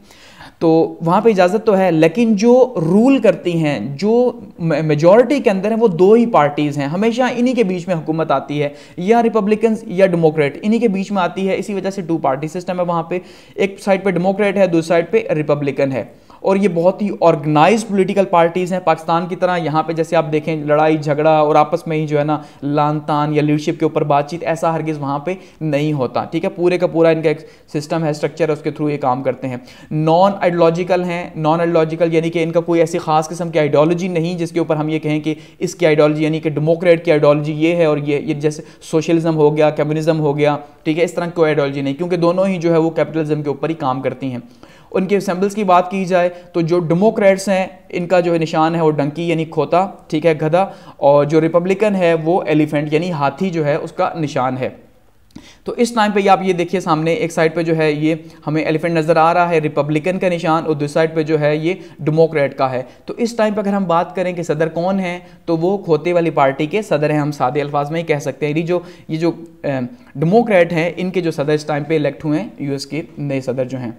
तो वहां पे इजाजत तो है, लेकिन जो रूल करती हैं, जो मेजॉरिटी के अंदर है, वो 2 ही पार्टीज हैं। हमेशा इन्हीं के बीच में हुकूमत आती है, या रिपब्लिकन्स या डेमोक्रेट, इन्हीं के बीच में आती है। इसी वजह से 2 पार्टी सिस्टम है वहां पे। एक साइड पे डेमोक्रेट है, दूसरी साइड पे रिपब्लिकन है, और ये बहुत ही ऑर्गेनाइज पॉलिटिकल पार्टीज हैं। पाकिस्तान की तरह यहाँ पे जैसे आप देखें लड़ाई झगड़ा और आपस में ही जो है ना लान तान या लीडरशिप के ऊपर बातचीत, ऐसा हरगिज वहाँ पे नहीं होता। ठीक है, पूरे का पूरा इनका एक सिस्टम है, स्ट्रक्चर है, उसके थ्रू ये काम करते हैं। नॉन आइडियोलॉजिकल हैं, नॉन आइडियोलॉजिकल यानी कि इनका कोई ऐसी खास किस्म की आइडियोलॉजी नहीं जिसके ऊपर हम ये कहें कि इसकी आइडियोलॉजी, यानी कि डेमोक्रेट की आइडियोलॉजी ये है और ये जैसे सोशलिज्म हो गया, कम्युनिज्म हो गया। ठीक है, इस तरह की कोई आइडियोलॉजी नहीं, क्योंकि दोनों ही जो है वो कैपिटलिज्म के ऊपर ही काम करती हैं। उनके सिंबल्स की बात की जाए तो जो डेमोक्रेट्स हैं इनका जो निशान है वो डंकी यानी खोता, ठीक है, गधा, और जो रिपब्लिकन है वो एलिफेंट यानी हाथी जो है उसका निशान है। तो इस टाइम पे आप ये देखिए सामने एक साइड पे जो है ये हमें एलिफेंट नज़र आ रहा है, रिपब्लिकन का निशान, और दूसरी साइड पे जो है ये डेमोक्रेट का है। तो इस टाइम पे अगर हम बात करें कि सदर कौन है, तो वो खोते वाली पार्टी के सदर हैं, हम सादे अल्फाज में ही कह सकते हैं। ये जो डेमोक्रेट हैं इनके जो सदर इस टाइम पे इलेक्ट हुए हैं, यूएस के नए सदर जो हैं।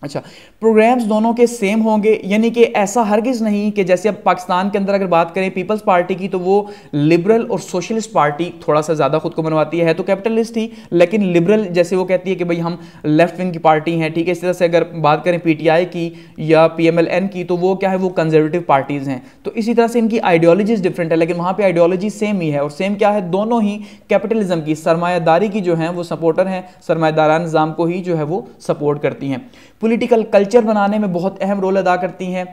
अच्छा, प्रोग्राम्स दोनों के सेम होंगे, यानी कि ऐसा हरगिज़ नहीं कि जैसे अब पाकिस्तान के अंदर अगर बात करें पीपल्स पार्टी की, तो वो लिबरल और सोशलिस्ट पार्टी थोड़ा सा ज़्यादा खुद को मनवाती है, तो कैपिटलिस्ट ही, लेकिन लिबरल जैसे वो कहती है कि भाई हम लेफ्ट विंग की पार्टी हैं। ठीक है, इस तरह से अगर बात करें पीटीआई की या पीएमएलएन की, तो वो क्या है, वो कंजर्वेटिव पार्टीज़ हैं। तो इसी तरह से इनकी आइडियोलॉजीज डिफरेंट है, लेकिन वहाँ पर आइडियोलॉजी सेम ही है, और सेम क्या है, दोनों ही कैपिटलिज्म की, सरमायादारी की जो है वो सपोर्टर हैं, सरमायादाराना निज़ाम को ही जो है वो सपोर्ट करती हैं। पॉलिटिकल कल्चर बनाने में बहुत अहम रोल अदा करती हैं।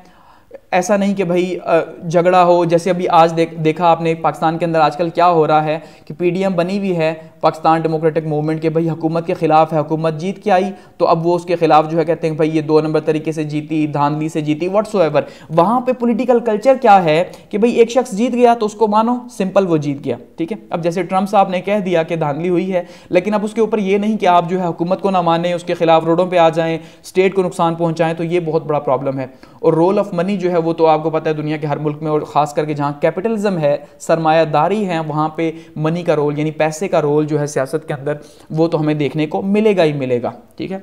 ऐसा नहीं कि भाई झगड़ा हो, जैसे अभी आज देखा आपने पाकिस्तान के अंदर आजकल क्या हो रहा है कि पीडीएम बनी हुई है पाकिस्तान डेमोक्रेटिक मूवमेंट के, भाई हुकूमत के खिलाफ है, हुकूमत जीत के आई तो अब वो उसके खिलाफ जो है कहते हैं भाई ये 2 नंबर तरीके से जीती, धांधली से जीती, व्हाट्सोएवर। वहां पे पॉलिटिकल कल्चर क्या है कि भाई एक शख्स जीत गया तो उसको मानो सिंपल वो जीत गया। ठीक है, अब जैसे ट्रंप साहब ने कह दिया कि धांधली हुई है, लेकिन अब उसके ऊपर ये नहीं कि आप जो है हुकूमत को ना माने, उसके खिलाफ रोडों पर आ जाएं, स्टेट को नुकसान पहुंचाएं, तो ये बहुत बड़ा प्रॉब्लम है। और रोल ऑफ मनी जो है वो तो आपको पता है दुनिया के हर मुल्क में, और खास करके जहां कैपिटलिज्म है, सरमायादारी है, वहां पे मनी का रोल यानी पैसे का रोल जो है सियासत के अंदर, वो तो हमें देखने को मिलेगा ही मिलेगा। ठीक है,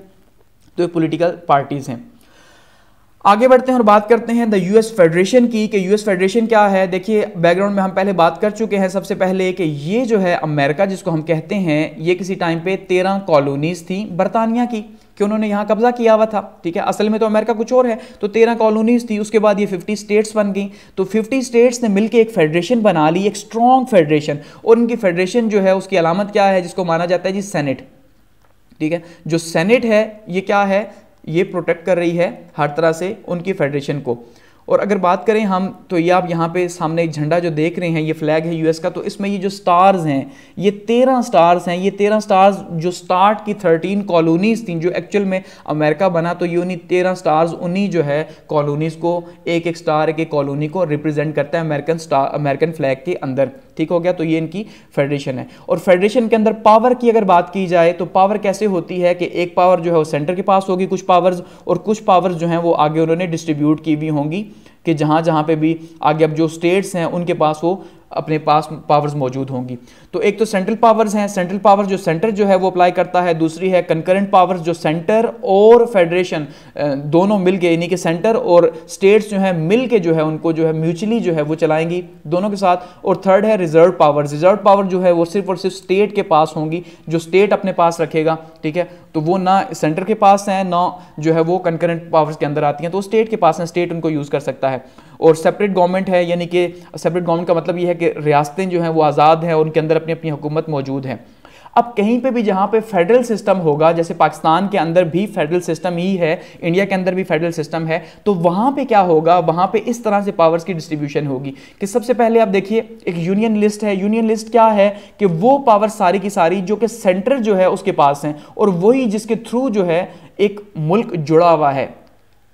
तो ये पॉलिटिकल पार्टीज हैं। आगे बढ़ते हैं और बात करते हैं द यूएस फेडरेशन की, कि यूएस फेडरेशन क्या है। देखिए बैकग्राउंड में हम पहले बात कर चुके हैं सबसे पहले कि ये जो है अमेरिका जिसको हम कहते हैं, ये किसी टाइम पे 13 कॉलोनीज थी बरतानिया की। कि उन्होंने यहाँ कब्जा किया हुआ था, ठीक है। असल में तो अमेरिका कुछ और है। तो 13 कॉलोनीज थी, उसके बाद ये 50 स्टेट्स बन गई। तो 50 स्टेट्स ने मिलकर एक फेडरेशन बना ली, एक स्ट्रॉन्ग फेडरेशन। और उनकी फेडरेशन जो है उसकी अलामत क्या है, जिसको माना जाता है जी सेनेट, ठीक है। जो सेनेट है ये क्या है, ये प्रोटेक्ट कर रही है हर तरह से उनकी फेडरेशन को। और अगर बात करें हम, तो ये आप यहाँ पे सामने एक झंडा जो देख रहे हैं, ये फ्लैग है यूएस का। तो इसमें ये जो स्टार्स हैं, ये 13 स्टार्स हैं। ये 13 स्टार्स जो स्टार्ट की 13 कॉलोनीज थी, जो एक्चुअल में अमेरिका बना, तो ये उन्हीं 13 स्टार्स, उन्हीं जो है कॉलोनीज को, एक एक स्टार एक एक कॉलोनी को रिप्रेजेंट करता है अमेरिकन फ्लैग के अंदर, ठीक हो गया। तो ये इनकी फेडरेशन है। और फेडरेशन के अंदर पावर की अगर बात की जाए तो पावर कैसे होती है कि एक पावर जो है वो सेंटर के पास होगी कुछ पावर्स, और कुछ पावर्स जो हैं वो आगे उन्होंने डिस्ट्रीब्यूट की भी होंगी कि जहां जहां पे भी आगे अब जो स्टेट्स हैं उनके पास वो अपने पास पावर्स मौजूद होंगी। तो एक तो सेंट्रल पावर्स हैं, सेंट्रल पावर जो सेंटर जो है वो अप्लाई करता है। दूसरी है कंकरेंट पावर्स, जो सेंटर और फेडरेशन दोनों मिलके, यानी कि सेंटर और स्टेट्स जो है मिलके जो है उनको जो है म्यूचुअली जो है वो चलाएंगी दोनों के साथ। और थर्ड है रिजर्व पावर्स। रिजर्व पावर जो है वो सिर्फ और सिर्फ स्टेट के पास होंगी, जो स्टेट अपने पास रखेगा, ठीक है। तो वो ना सेंटर के पास है, ना जो है वो कंकरेंट पावर्स के अंदर आती हैं, तो स्टेट के पास है, स्टेट उनको यूज कर सकता है। और सेपरेट गवर्नमेंट है, यानी कि सेपरेट गवर्नमेंट का मतलब ये है कि रियासतें जो हैं वो आज़ाद हैं और उनके अंदर अपनी अपनी हुकूमत मौजूद है। अब कहीं पे भी जहां पे फेडरल सिस्टम होगा, जैसे पाकिस्तान के अंदर भी फेडरल सिस्टम ही है, इंडिया के अंदर भी फेडरल सिस्टम है, तो वहां पे क्या होगा, वहां पे इस तरह से पावर्स की डिस्ट्रीब्यूशन होगी कि सबसे पहले आप देखिए एक यूनियन लिस्ट है। यूनियन लिस्ट क्या है कि वो पावर सारी की सारी जो कि सेंटर जो है उसके पास है, और वही जिसके थ्रू जो है एक मुल्क जुड़ा हुआ है।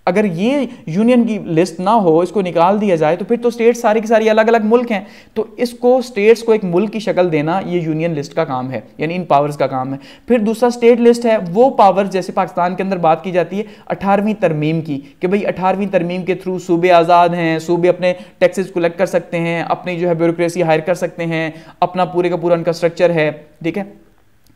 अगर ये यूनियन की लिस्ट ना हो, इसको निकाल दिया जाए, तो फिर तो स्टेट्स सारी की सारी अलग अलग मुल्क हैं। तो इसको स्टेट्स को एक मुल्क की शक्ल देना ये यूनियन लिस्ट का काम है, यानी इन पावर्स का काम है। फिर दूसरा स्टेट लिस्ट है, वो पावर जैसे पाकिस्तान के अंदर बात की जाती है 18वीं तरमीम की, कि भाई 18वीं तरमीम के थ्रू सूबे आज़ाद हैं, सूबे अपने टैक्सेस कलेक्ट कर सकते हैं, अपनी जो है ब्यूरोक्रेसी हायर कर सकते हैं, अपना पूरे का पूरा उनका स्ट्रक्चर है, ठीक है।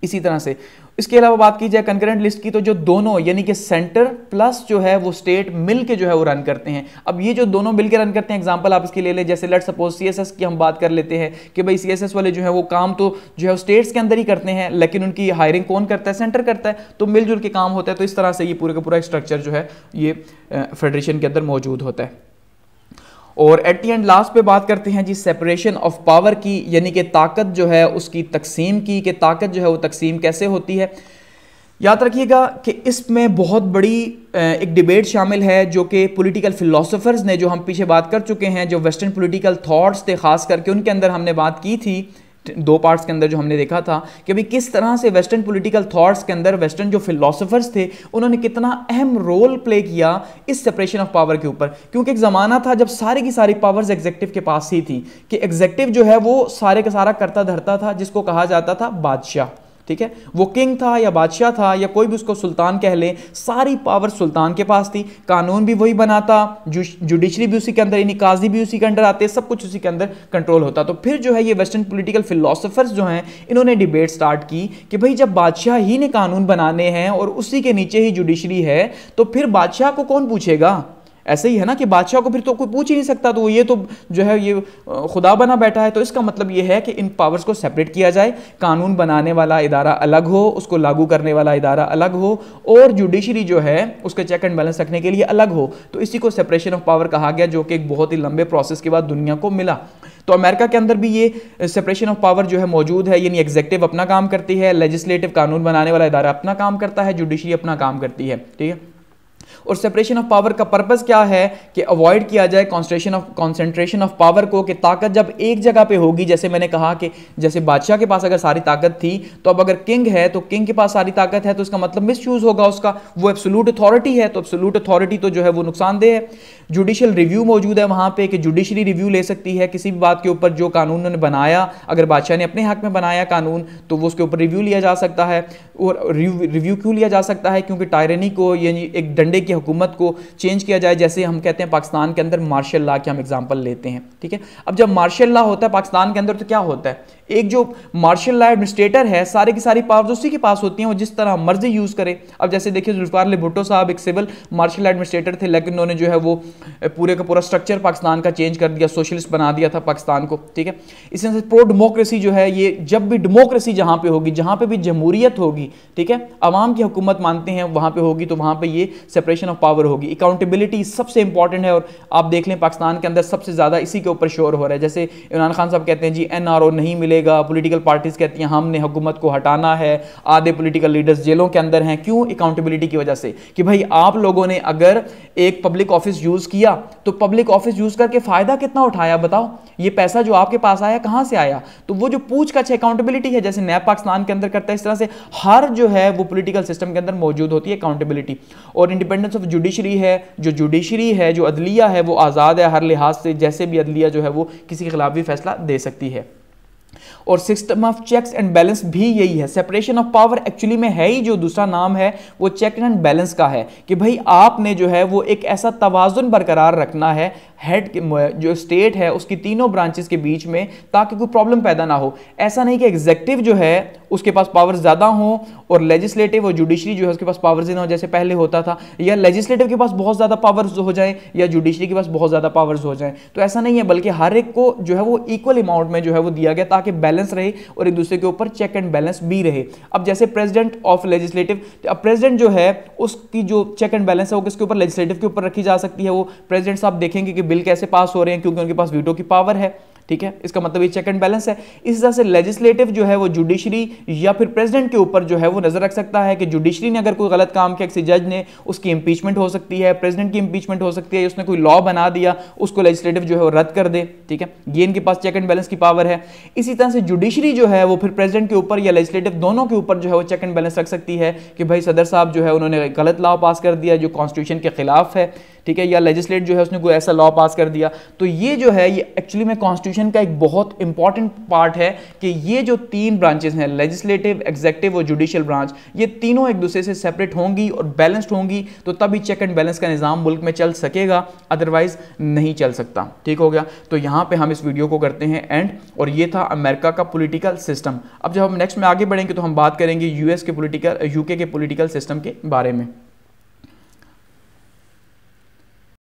इसी तरह से इसके अलावा बात की जाए कंकरेंट लिस्ट की, तो जो दोनों यानी कि सेंटर प्लस जो है वो स्टेट मिल के जो है वो रन करते हैं। अब ये जो दोनों मिल के रन करते हैं, एग्जांपल आप इसके ले ले, जैसे लेट्स सपोज सीएसएस की हम बात कर लेते हैं कि भाई सीएसएस वाले जो है वो काम तो जो है स्टेट्स के अंदर ही करते हैं, लेकिन उनकी हायरिंग कौन करता है, सेंटर करता है, तो मिलजुल के काम होता है। तो इस तरह से ये पूरे का पूरा स्ट्रक्चर जो है ये फेडरेशन के अंदर मौजूद होता है। और एट दी एंड लास्ट पे बात करते हैं जी सेपरेशन ऑफ पावर की, यानी कि ताकत जो है उसकी तकसीम की, कि ताकत जो है वो तकसीम कैसे होती है। याद रखिएगा कि इसमें बहुत बड़ी एक डिबेट शामिल है जो कि पॉलिटिकल फिलोसोफर्स ने, जो हम पीछे बात कर चुके हैं, जो वेस्टर्न पॉलिटिकल थॉट्स थे खास करके, उनके अंदर हमने बात की थी 2 पार्ट्स के अंदर, जो हमने देखा था कि भाई किस तरह से वेस्टर्न पॉलिटिकल थॉट्स के अंदर वेस्टर्न जो फिलोसोफर्स थे उन्होंने कितना अहम रोल प्ले किया इस सेपरेशन ऑफ पावर के ऊपर। क्योंकि एक ज़माना था जब सारी की सारी पावर्स एग्जीक्यूटिव के पास ही थी, कि एग्जीक्यूटिव जो है वो सारे का सारा करता धरता था, जिसको कहा जाता था बादशाह, ठीक है। वो किंग था या बादशाह था या कोई भी उसको सुल्तान कह ले, सारी पावर सुल्तान के पास थी। कानून भी वही बनाता, जुडिशरी भी उसी के अंदर, यानी काजी भी उसी के अंदर आते, सब कुछ उसी के अंदर कंट्रोल होता। तो फिर जो है ये वेस्टर्न पॉलिटिकल फिलोसोफर्स जो हैं इन्होंने डिबेट स्टार्ट की कि भाई जब बादशाह ही ने कानून बनाने हैं और उसी के नीचे ही जुडिशरी है, तो फिर बादशाह को कौन पूछेगा। ऐसे ही है ना कि बादशाह को फिर तो कोई पूछ ही नहीं सकता, तो ये तो जो है ये खुदा बना बैठा है। तो इसका मतलब ये है कि इन पावर्स को सेपरेट किया जाए, कानून बनाने वाला इदारा अलग हो, उसको लागू करने वाला इदारा अलग हो, और जुडिशरी जो है उसके चेक एंड बैलेंस रखने के लिए अलग हो। तो इसी को सेपरेशन ऑफ पावर कहा गया, जो कि एक बहुत ही लंबे प्रोसेस के बाद दुनिया को मिला। तो अमेरिका के अंदर भी ये सेपरेशन ऑफ पावर जो है मौजूद है, यानी एग्जीक्यूटिव अपना काम करती है, लेजिस्लेटिव कानून बनाने वाला इदारा अपना काम करता है, जुडिशरी अपना काम करती है, ठीक है। और सेपरेशन ऑफ पावर का पर्पस क्या है कि अवॉइड किया जाए कॉन्सेंट्रेशन ऑफ पावर को, कि ताकत जब एक जगह पे होगी, जैसे मैंने कहा कि जैसे बादशाह के पास अगर सारी ताकत थी, तो अब अगर किंग है तो किंग के पास सारी ताकत है, तो इसका मतलब मिसयूज होगा उसका, वो एब्सोल्यूट अथॉरिटी है, तो एब्सोल्यूट अथॉरिटी तो जो है वो नुकसानदेह है। जुडिशियल रिव्यू मौजूद है वहां पे, कि जुडिशरी रिव्यू ले सकती है किसी भी बात के ऊपर जो कानून उन्होंने बनाया, अगर बादशाह ने अपने हक में बनाया कानून तो वो उसके ऊपर रिव्यू लिया जा सकता है। और रिव्यू क्यों लिया जा सकता है, क्योंकि टायरनी को, यानी एक डंडे की हुकूमत को चेंज किया जाए। जैसे हम कहते हैं पाकिस्तान के अंदर मार्शल लॉ के हम एग्जांपल लेते हैं, ठीक है। अब जब मार्शल लॉ होता है पाकिस्तान के अंदर, तो क्या होता है, एक जो मार्शल लॉ एडमिनिस्ट्रेटर है, सारी की सारी पावर्स उसी के पास होती हैं, वो जिस तरह मर्जी यूज करे। अब जैसे देखिए जुल्फिकार अली भुट्टो साहब एक सिविल मार्शल एडमिनिस्ट्रेटर थे, लेकिन उन्होंने जो है वो पूरे का पूरा स्ट्रक्चर पाकिस्तान का चेंज कर दिया, सोशलिस्ट बना दिया था पाकिस्तान को, ठीक है। इसी तरह से प्रो डेमोक्रेसी जो है, ये जब भी डेमोक्रेसी जहां पे होगी, जहां पे भी जमहूरियत होगी, ठीक है, अवाम की हुकूमत मानते हैं वहां पे होगी, तो वहां पे ये सेपरेशन ऑफ पावर होगी। अकाउंटेबिलिटी सबसे इंपॉर्टेंट है, और आप देख लें पाकिस्तान के अंदर सबसे ज्यादा इसी के ऊपर शोर हो रहा है। जैसे इमरान खान साहब कहते हैं जी NRO नहीं मिलेगा, पॉलिटिकल पार्टीज कहती हैं हमने हुकूमत को हटाना है, आधे पॉलिटिकल लीडर्स जेलों के अंदर हैं। क्यों? अकाउंटेबिलिटी की वजह से, कि भाई आप लोगों ने अगर एक पब्लिक ऑफिस यूज किया तो पब्लिक ऑफिस यूज करके फायदा कितना उठाया, बताओ, ये पैसा जो आपके पास आया कहां से आया? तो वो जो पूछ का अकाउंटेबिलिटी है, जैसे नैब पाकिस्तान के अंदर करता है, इस तरह से हर जो है वो पॉलिटिकल सिस्टम के अंदर मौजूद होती है अकाउंटेबिलिटी। और इंडिपेंडेंस ऑफ जुडिशरी है, जो जुडिशरी है, जो अदलिया है, वो आज़ाद है हर लिहाज से, जैसे भी अदलिया जो है वो किसी के खिलाफ भी फैसला दे सकती है। और system of checks and balance भी यही है। सेपरेशन ऑफ पावर एक्चुअली में है ही, जो दूसरा नाम है वो चेक एंड बैलेंस का है, कि भाई आपने जो है वो एक ऐसा तवाजुन बरकरार रखना है हेड जो स्टेट है उसकी तीनों ब्रांचेस के बीच में, ताकि कोई प्रॉब्लम पैदा ना हो। ऐसा नहीं कि एग्जीक्यूटिव जो है उसके पास पावर ज्यादा हो और लेजिस्लेटिव और जुडिशरी जो है उसके पास पावर्स ना हो, जैसे पहले होता था, या लेजिस्लेटिव के पास बहुत ज्यादा पावर्स हो जाए या जुडिशरी के पास बहुत ज्यादा पावर्स हो जाए। तो ऐसा नहीं है, बल्कि हर एक को जो है वो इक्वल अमाउंट में जो है वो दिया गया, ताकि बैलेंस रहे और एक दूसरे के ऊपर चेक एंड बैलेंस भी रहे। अब जैसे प्रेसिडेंट ऑफ लेजिस्लेटिव, अब प्रेसिडेंट जो है उसकी जो चेक एंड बैलेंस है वो किसके ऊपर? लेजिस्लेटिव के ऊपर रखी जा सकती है। वो प्रेसिडेंट साहब देखेंगे कि बिल कैसे पास हो रहे हैं, क्योंकि उनके पास वीटो की पावर है, ठीक है, इसका मतलब ये चेक एंड बैलेंस है। इस तरह से लेजिस्लेटिव जो है वो जुडिशरी या फिर प्रेसिडेंट के ऊपर जो है वो नजर रख सकता है कि जुडिशरी ने अगर कोई गलत काम किया, किसी जज ने, उसकी इंपीचमेंट हो सकती है, प्रेसिडेंट की इंपीचमेंट हो सकती है, उसने कोई लॉ बना दिया उसको लेजिस्लेटिव जो है वो रद्द कर दे, ठीक है, ये इनके पास चेक एंड बैलेंस की पावर है। इसी तरह से जुडिशरी जो है वो फिर प्रेसिडेंट के ऊपर या लेजिस्लेटिव दोनों के ऊपर जो है वो चेक एंड बैलेंस रख सकती है, कि भाई सदर साहब जो है उन्होंने गलत लॉ पास कर दिया जो कॉन्स्टिट्यूशन के खिलाफ है, ठीक है, या लेजिस्लेट जो है उसने कोई ऐसा लॉ पास कर दिया। तो ये जो है ये एक्चुअली में कॉन्स्टिट्यूशन का एक बहुत इंपॉर्टेंट पार्ट है, कि ये जो तीन ब्रांचेस हैं, लेजिस्लेटिव, एग्जीक्यूटिव और जुडिशियल ब्रांच, ये तीनों एक दूसरे से सेपरेट होंगी और बैलेंस्ड होंगी, तो तभी चेक एंड बैलेंस का निजाम मुल्क में चल सकेगा, अदरवाइज नहीं चल सकता। ठीक हो गया? तो यहां पे हम इस वीडियो को करते हैं एंड, और ये था अमेरिका का पॉलिटिकल सिस्टम। अब जब हम नेक्स्ट में आगे बढ़ेंगे तो हम बात करेंगे यूएस के पॉलिटिकल, यूके के पॉलिटिकल सिस्टम के बारे में।